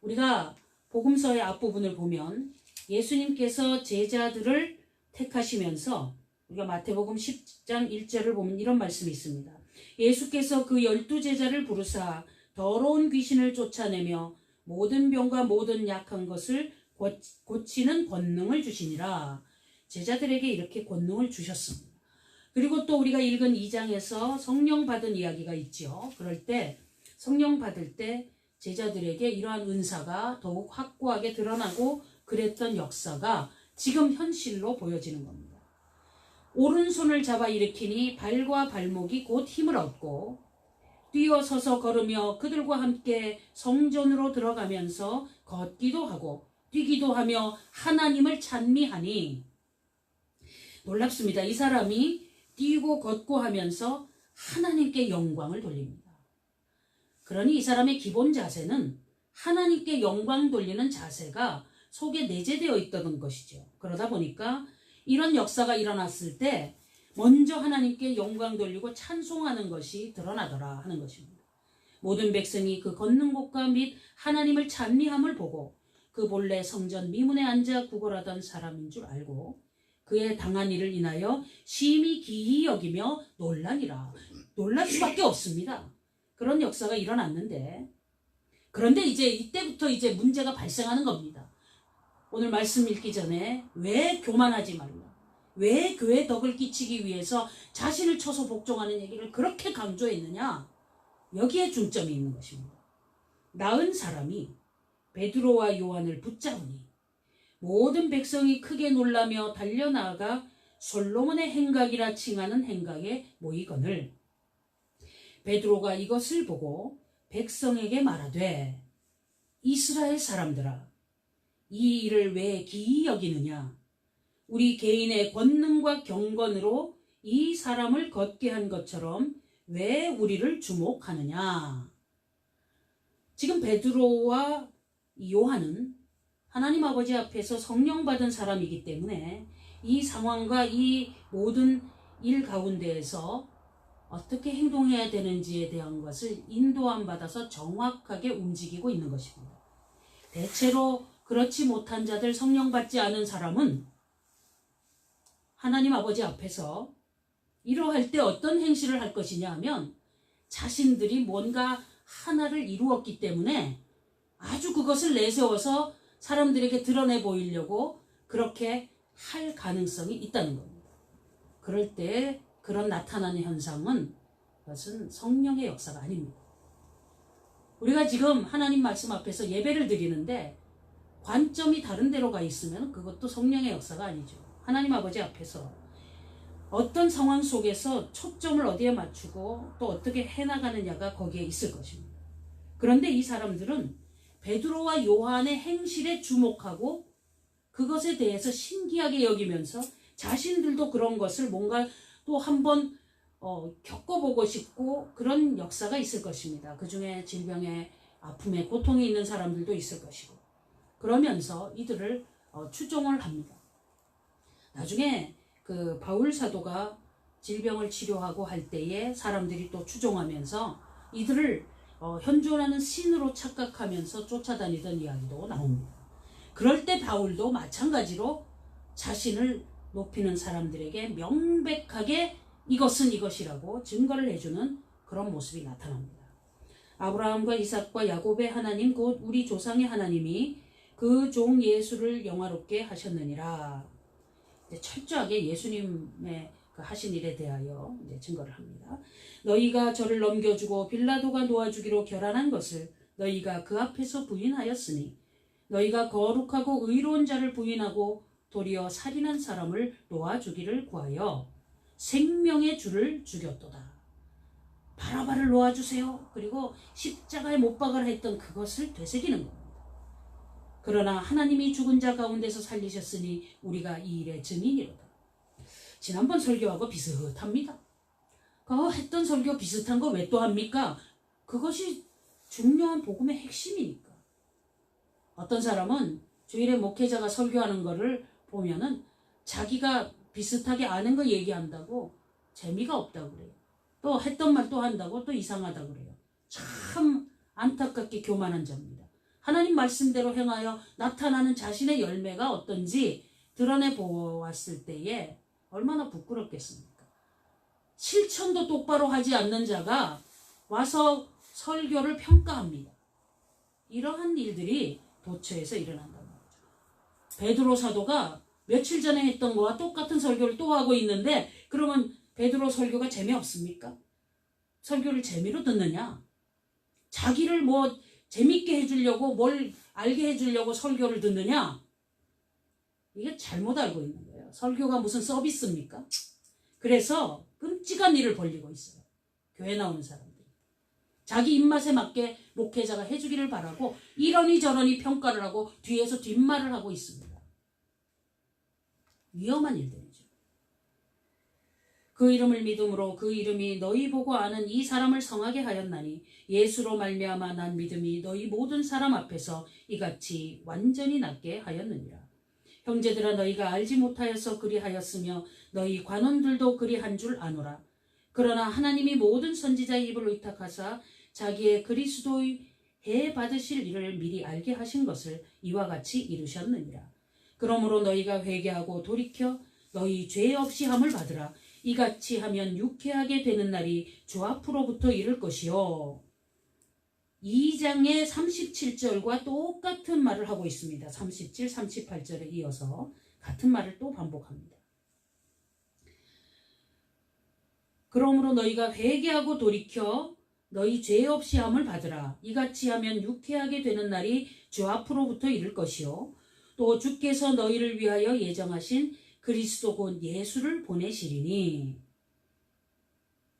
[SPEAKER 1] 우리가 복음서의 앞부분을 보면 예수님께서 제자들을 택하시면서 우리가 마태복음 10장 1절을 보면 이런 말씀이 있습니다. 예수께서 그 12제자를 부르사 더러운 귀신을 쫓아내며 모든 병과 모든 약한 것을 고치는 권능을 주시니라. 제자들에게 이렇게 권능을 주셨습니다. 그리고 또 우리가 읽은 2장에서 성령 받은 이야기가 있죠. 그럴 때 성령 받을 때 제자들에게 이러한 은사가 더욱 확고하게 드러나고 그랬던 역사가 지금 현실로 보여지는 겁니다. 오른손을 잡아 일으키니 발과 발목이 곧 힘을 얻고 뛰어서서 걸으며 그들과 함께 성전으로 들어가면서 걷기도 하고 뛰기도 하며 하나님을 찬미하니. 놀랍습니다. 이 사람이 뛰고 걷고 하면서 하나님께 영광을 돌립니다. 그러니 이 사람의 기본 자세는 하나님께 영광 돌리는 자세가 속에 내재되어 있던 것이죠. 그러다 보니까 이런 역사가 일어났을 때 먼저 하나님께 영광 돌리고 찬송하는 것이 드러나더라 하는 것입니다. 모든 백성이 그 걷는 곳과 및 하나님을 찬미함을 보고 그 본래 성전 미문에 앉아 구걸하던 사람인 줄 알고 그의 당한 일을 인하여 심히 기이 여기며 놀라니라. 놀랄 수밖에 없습니다. 그런 역사가 일어났는데, 그런데 이제 이때부터 이제 문제가 발생하는 겁니다. 오늘 말씀 읽기 전에 왜 교만하지 말라, 왜 교회 덕을 끼치기 위해서 자신을 쳐서 복종하는 얘기를 그렇게 강조했느냐, 여기에 중점이 있는 것입니다. 나은 사람이 베드로와 요한을 붙잡으니 모든 백성이 크게 놀라며 달려나가 솔로몬의 행각이라 칭하는 행각에 모이거늘 베드로가 이것을 보고 백성에게 말하되 이스라엘 사람들아, 이 일을 왜 기이 여기느냐? 우리 개인의 권능과 경건으로 이 사람을 걷게 한 것처럼 왜 우리를 주목하느냐? 지금 베드로와 요한은 하나님 아버지 앞에서 성령 받은 사람이기 때문에 이 상황과 이 모든 일 가운데에서 어떻게 행동해야 되는지에 대한 것을 인도함 받아서 정확하게 움직이고 있는 것입니다. 대체로 그렇지 못한 자들, 성령 받지 않은 사람은 하나님 아버지 앞에서 이러할 때 어떤 행실을 할 것이냐 하면 자신들이 뭔가 하나를 이루었기 때문에 아주 그것을 내세워서 사람들에게 드러내 보이려고 그렇게 할 가능성이 있다는 겁니다. 그럴 때 그런 나타나는 현상은 그것은 성령의 역사가 아닙니다. 우리가 지금 하나님 말씀 앞에서 예배를 드리는데 관점이 다른 데로 가 있으면 그것도 성령의 역사가 아니죠. 하나님 아버지 앞에서 어떤 상황 속에서 초점을 어디에 맞추고 또 어떻게 해나가느냐가 거기에 있을 것입니다. 그런데 이 사람들은 베드로와 요한의 행실에 주목하고 그것에 대해서 신기하게 여기면서 자신들도 그런 것을 뭔가 또 한번 겪어보고 싶고 그런 역사가 있을 것입니다. 그 중에 질병에 아픔에 고통이 있는 사람들도 있을 것이고 그러면서 이들을 추종을 합니다. 나중에 그 바울 사도가 질병을 치료하고 할 때에 사람들이 또 추종하면서 이들을 현존하는 신으로 착각하면서 쫓아다니던 이야기도 나옵니다. 그럴 때 바울도 마찬가지로 자신을 높이는 사람들에게 명백하게 이것은 이것이라고 증거를 해주는 그런 모습이 나타납니다. 아브라함과 이삭과 야곱의 하나님 곧 우리 조상의 하나님이 그 종 예수를 영화롭게 하셨느니라. 철저하게 예수님의 그 하신 일에 대하여 증거를 합니다. 너희가 저를 넘겨주고 빌라도가 놓아주기로 결단한 것을 너희가 그 앞에서 부인하였으니 너희가 거룩하고 의로운 자를 부인하고 도리어 살인한 사람을 놓아주기를 구하여 생명의 주를 죽였도다. 바라바를 놓아주세요. 그리고 십자가에 못 박으라 했던 그것을 되새기는 겁니다. 그러나 하나님이 죽은 자 가운데서 살리셨으니 우리가 이 일의 증인이로다. 지난번 설교하고 비슷합니다. 했던 설교 비슷한 거 왜 또 합니까? 그것이 중요한 복음의 핵심이니까. 어떤 사람은 주일에 목회자가 설교하는 거를 보면은 자기가 비슷하게 아는 거 얘기한다고 재미가 없다고 그래요. 또 했던 말 또 한다고 또 이상하다고 그래요. 참 안타깝게 교만한 자입니다. 하나님 말씀대로 행하여 나타나는 자신의 열매가 어떤지 드러내 보았을 때에 얼마나 부끄럽겠습니까? 실천도 똑바로 하지 않는 자가 와서 설교를 평가합니다. 이러한 일들이 도처에서 일어난다는 거죠. 베드로 사도가 며칠 전에 했던 거와 똑같은 설교를 또 하고 있는데 그러면 베드로 설교가 재미없습니까? 설교를 재미로 듣느냐? 자기를 뭐 재밌게 해주려고 뭘 알게 해주려고 설교를 듣느냐? 이게 잘못 알고 있는 거예요. 설교가 무슨 서비스입니까? 그래서 끔찍한 일을 벌리고 있어요. 교회 나오는 사람들이. 자기 입맛에 맞게 목회자가 해주기를 바라고 이러니 저러니 평가를 하고 뒤에서 뒷말을 하고 있습니다. 위험한 일들이죠. 그 이름을 믿음으로 그 이름이 너희 보고 아는 이 사람을 성하게 하였나니 예수로 말미암아 난 믿음이 너희 모든 사람 앞에서 이같이 완전히 낫게 하였느니라. 형제들아 너희가 알지 못하여서 그리하였으며 너희 관원들도 그리한 줄 아노라. 그러나 하나님이 모든 선지자의 입을 의탁하사 자기의 그리스도의 해 받으실 일을 미리 알게 하신 것을 이와 같이 이루셨느니라. 그러므로 너희가 회개하고 돌이켜 너희 죄 없이 함을 받으라. 이같이 하면 유쾌하게 되는 날이 주 앞으로부터 이를 것이요. 2장의 37절과 똑같은 말을 하고 있습니다. 37, 38절에 이어서 같은 말을 또 반복합니다. 그러므로 너희가 회개하고 돌이켜 너희 죄 없이 함을 받으라. 이같이 하면 유쾌하게 되는 날이 주 앞으로부터 이를 것이요. 또 주께서 너희를 위하여 예정하신 그리스도 곧 예수를 보내시리니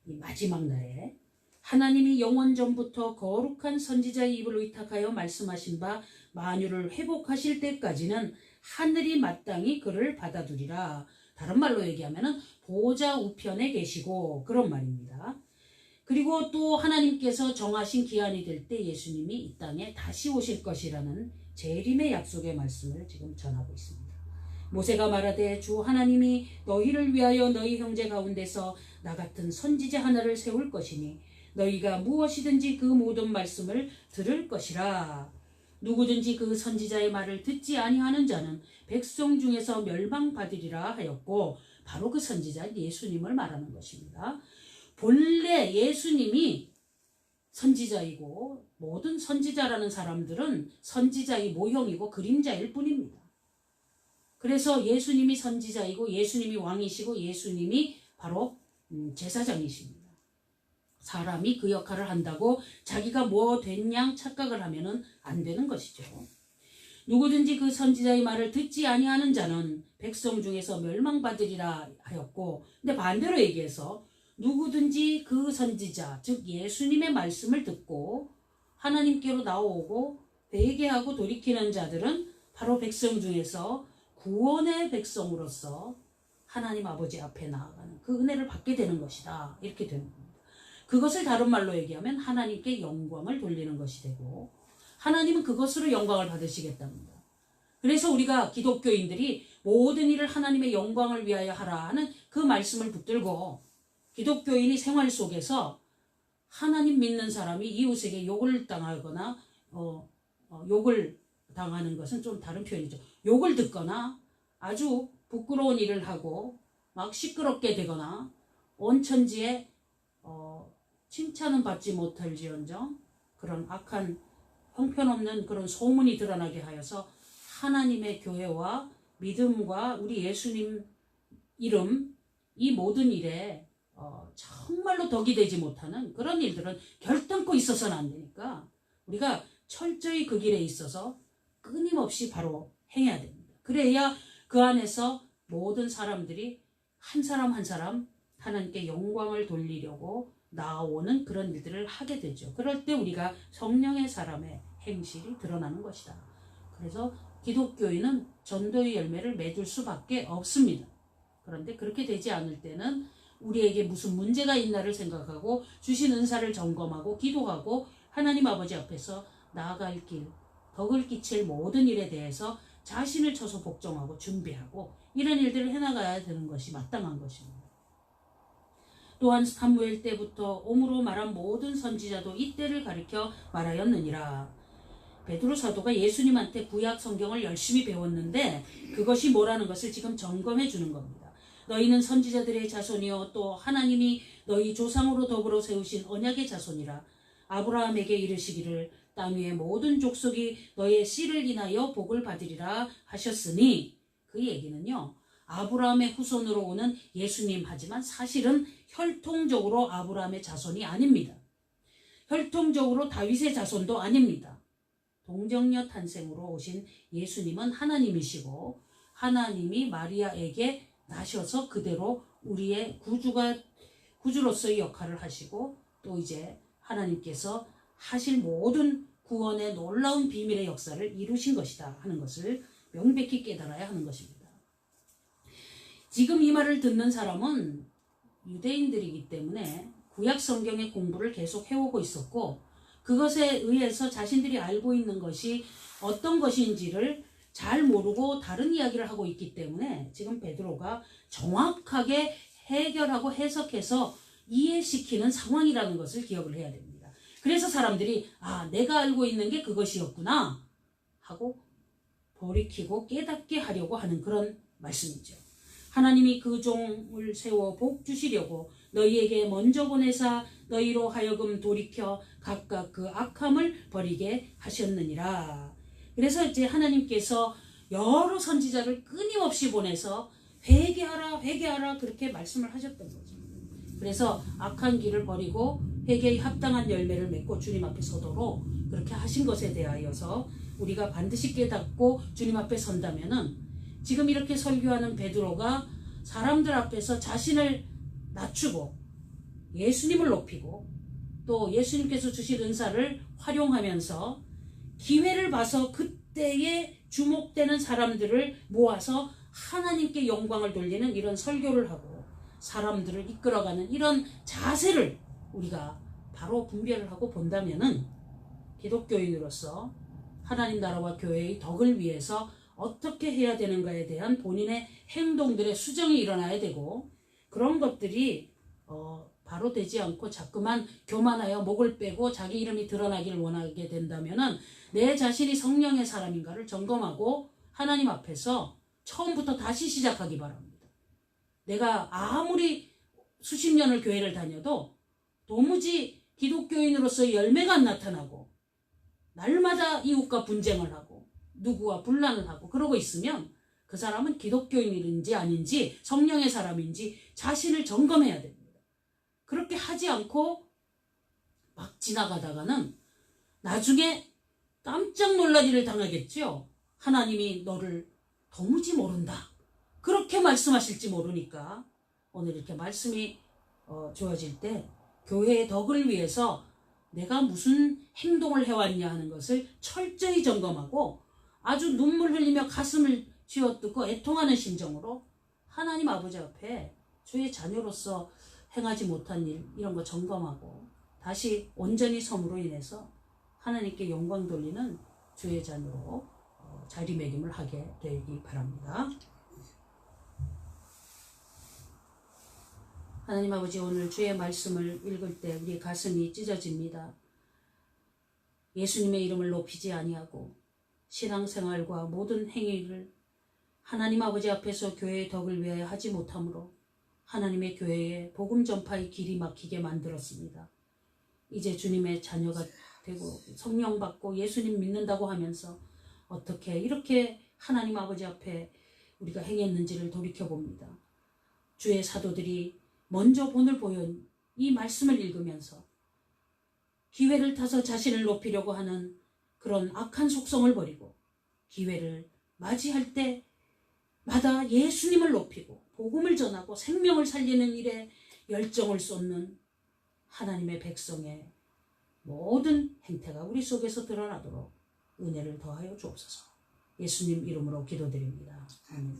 [SPEAKER 1] 이 마지막 날에 하나님이 영원 전부터 거룩한 선지자의 입을 의탁하여 말씀하신 바 만유를 회복하실 때까지는 하늘이 마땅히 그를 받아두리라. 다른 말로 얘기하면 보좌 우편에 계시고 그런 말입니다. 그리고 또 하나님께서 정하신 기한이 될 때 예수님이 이 땅에 다시 오실 것이라는 재림의 약속의 말씀을 지금 전하고 있습니다. 모세가 말하되 주 하나님이 너희를 위하여 너희 형제 가운데서 나 같은 선지자 하나를 세울 것이니 너희가 무엇이든지 그 모든 말씀을 들을 것이라. 누구든지 그 선지자의 말을 듣지 아니하는 자는 백성 중에서 멸망받으리라 하였고 바로 그 선지자 예수님을 말하는 것입니다. 본래 예수님이 선지자이고 모든 선지자라는 사람들은 선지자의 모형이고 그림자일 뿐입니다. 그래서 예수님이 선지자이고 예수님이 왕이시고 예수님이 바로 제사장이십니다. 사람이 그 역할을 한다고 자기가 뭐 됐냐 착각을 하면 안 되는 것이죠. 누구든지 그 선지자의 말을 듣지 아니하는 자는 백성 중에서 멸망받으리라 하였고 근데 반대로 얘기해서 누구든지 그 선지자 즉 예수님의 말씀을 듣고 하나님께로 나오고 회개하고 돌이키는 자들은 바로 백성 중에서 구원의 백성으로서 하나님 아버지 앞에 나아가는 그 은혜를 받게 되는 것이다. 이렇게 되는 겁니다. 그것을 다른 말로 얘기하면 하나님께 영광을 돌리는 것이 되고 하나님은 그것으로 영광을 받으시겠답니다. 그래서 우리가 기독교인들이 모든 일을 하나님의 영광을 위하여 하라 하는 그 말씀을 붙들고 기독교인이 생활 속에서 하나님 믿는 사람이 이웃에게 욕을 당하거나 욕을 당하는 것은 좀 다른 표현이죠. 욕을 듣거나 아주 부끄러운 일을 하고 막 시끄럽게 되거나 온 천지에 칭찬은 받지 못할지언정 그런 악한 형편없는 그런 소문이 드러나게 하여서 하나님의 교회와 믿음과 우리 예수님 이름 이 모든 일에 정말로 덕이 되지 못하는 그런 일들은 결단코 있어서는 안 되니까 우리가 철저히 그 길에 있어서 끊임없이 바로 행해야 됩니다. 그래야 그 안에서 모든 사람들이 한 사람 한 사람 하나님께 영광을 돌리려고 나아오는 그런 일들을 하게 되죠. 그럴 때 우리가 성령의 사람의 행실이 드러나는 것이다. 그래서 기독교인은 전도의 열매를 맺을 수밖에 없습니다. 그런데 그렇게 되지 않을 때는 우리에게 무슨 문제가 있나를 생각하고 주신 은사를 점검하고 기도하고 하나님 아버지 앞에서 나아갈 길, 덕을 끼칠 모든 일에 대해서 자신을 쳐서 복종하고 준비하고 이런 일들을 해나가야 되는 것이 마땅한 것입니다. 또한 사무엘 때부터 옴으로 말한 모든 선지자도 이때를 가리켜 말하였느니라. 베드로 사도가 예수님한테 구약 성경을 열심히 배웠는데 그것이 뭐라는 것을 지금 점검해 주는 겁니다. 너희는 선지자들의 자손이요 또 하나님이 너희 조상으로 더불어 세우신 언약의 자손이라. 아브라함에게 이르시기를 땅 위의 모든 족속이 너의 씨를 인하여 복을 받으리라 하셨으니, 그 얘기는요, 아브라함의 후손으로 오는 예수님, 하지만 사실은 혈통적으로 아브라함의 자손이 아닙니다. 혈통적으로 다윗의 자손도 아닙니다. 동정녀 탄생으로 오신 예수님은 하나님이시고 하나님이 마리아에게 나셔서 그대로 우리의 구주로서의 역할을 하시고 또 이제 하나님께서 하실 모든 구원의 놀라운 비밀의 역사를 이루신 것이다 하는 것을 명백히 깨달아야 하는 것입니다. 지금 이 말을 듣는 사람은 유대인들이기 때문에 구약 성경의 공부를 계속 해오고 있었고 그것에 의해서 자신들이 알고 있는 것이 어떤 것인지를 잘 모르고 다른 이야기를 하고 있기 때문에 지금 베드로가 정확하게 해결하고 해석해서 이해시키는 상황이라는 것을 기억을 해야 됩니다. 그래서 사람들이 내가 알고 있는 게 그것이었구나 하고 돌이키고 깨닫게 하려고 하는 그런 말씀이죠. 하나님이 그 종을 세워 복 주시려고 너희에게 먼저 보내사 너희로 하여금 돌이켜 각각 그 악함을 버리게 하셨느니라. 그래서 이제 하나님께서 여러 선지자를 끊임없이 보내서 회개하라 회개하라 그렇게 말씀을 하셨던 거죠. 그래서 악한 길을 버리고 회개에 합당한 열매를 맺고 주님 앞에 서도록 그렇게 하신 것에 대하여서 우리가 반드시 깨닫고 주님 앞에 선다면은 지금 이렇게 설교하는 베드로가 사람들 앞에서 자신을 낮추고 예수님을 높이고 또 예수님께서 주신 은사를 활용하면서 기회를 봐서 그때에 주목되는 사람들을 모아서 하나님께 영광을 돌리는 이런 설교를 하고 사람들을 이끌어가는 이런 자세를 우리가 바로 분별을 하고 본다면은 기독교인으로서 하나님 나라와 교회의 덕을 위해서 어떻게 해야 되는가에 대한 본인의 행동들의 수정이 일어나야 되고 그런 것들이 바로 되지 않고 자꾸만 교만하여 목을 빼고 자기 이름이 드러나기를 원하게 된다면은 내 자신이 성령의 사람인가를 점검하고 하나님 앞에서 처음부터 다시 시작하기 바랍니다. 내가 아무리 수십 년을 교회를 다녀도 도무지 기독교인으로서의 열매가 안 나타나고 날마다 이웃과 분쟁을 하고 누구와 분란을 하고 그러고 있으면 그 사람은 기독교인인지 아닌지 성령의 사람인지 자신을 점검해야 됩니다. 그렇게 하지 않고 막 지나가다가는 나중에 깜짝 놀랄 일을 당하겠죠. 하나님이 너를 도무지 모른다 그렇게 말씀하실지 모르니까 오늘 이렇게 말씀이 주어질 때 교회의 덕을 위해서 내가 무슨 행동을 해왔냐 하는 것을 철저히 점검하고 아주 눈물 흘리며 가슴을 쥐어뜯고 애통하는 심정으로 하나님 아버지 앞에 주의 자녀로서 행하지 못한 일 이런 거 점검하고 다시 온전히 섬으로 인해서 하나님께 영광 돌리는 주의 자녀로 자리매김을 하게 되기 바랍니다. 하나님 아버지, 오늘 주의 말씀을 읽을 때 우리 가슴이 찢어집니다. 예수님의 이름을 높이지 아니하고 신앙생활과 모든 행위를 하나님 아버지 앞에서 교회의 덕을 위하여 하지 못함으로 하나님의 교회에 복음 전파의 길이 막히게 만들었습니다. 이제 주님의 자녀가 되고 성령 받고 예수님 믿는다고 하면서 어떻게 이렇게 하나님 아버지 앞에 우리가 행했는지를 돌이켜봅니다. 주의 사도들이 먼저 본을 보인 이 말씀을 읽으면서 기회를 타서 자신을 높이려고 하는 그런 악한 속성을 버리고 기회를 맞이할 때 마다 예수님을 높이고 복음을 전하고 생명을 살리는 일에 열정을 쏟는 하나님의 백성의 모든 행태가 우리 속에서 드러나도록 은혜를 더하여 주옵소서. 예수님 이름으로 기도드립니다. 아멘.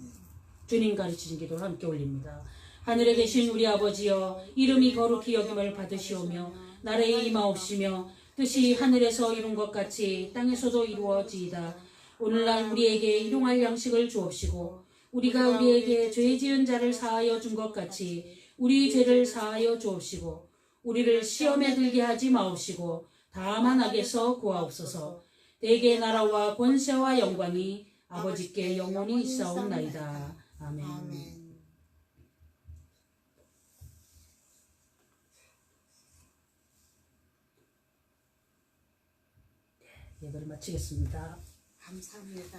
[SPEAKER 1] 주님 가르치신 기도를 함께 올립니다. 하늘에 계신 우리 아버지여, 이름이 거룩히 여김을 받으시오며 나라에 임하옵시며 뜻이 하늘에서 이룬 것 같이 땅에서도 이루어지이다. 오늘날 우리에게 일용할 양식을 주옵시고 우리가 우리에게 죄 지은 자를 사하여 준 것 같이 우리 죄를 사하여 주옵시고 우리를 시험에 들게 하지 마옵시고 다만 악에서 구하옵소서. 대개 나라와 권세와 영광이 아버지께 영원히 있사옵나이다. 아멘. 예배를 마치겠습니다.
[SPEAKER 2] 감사합니다.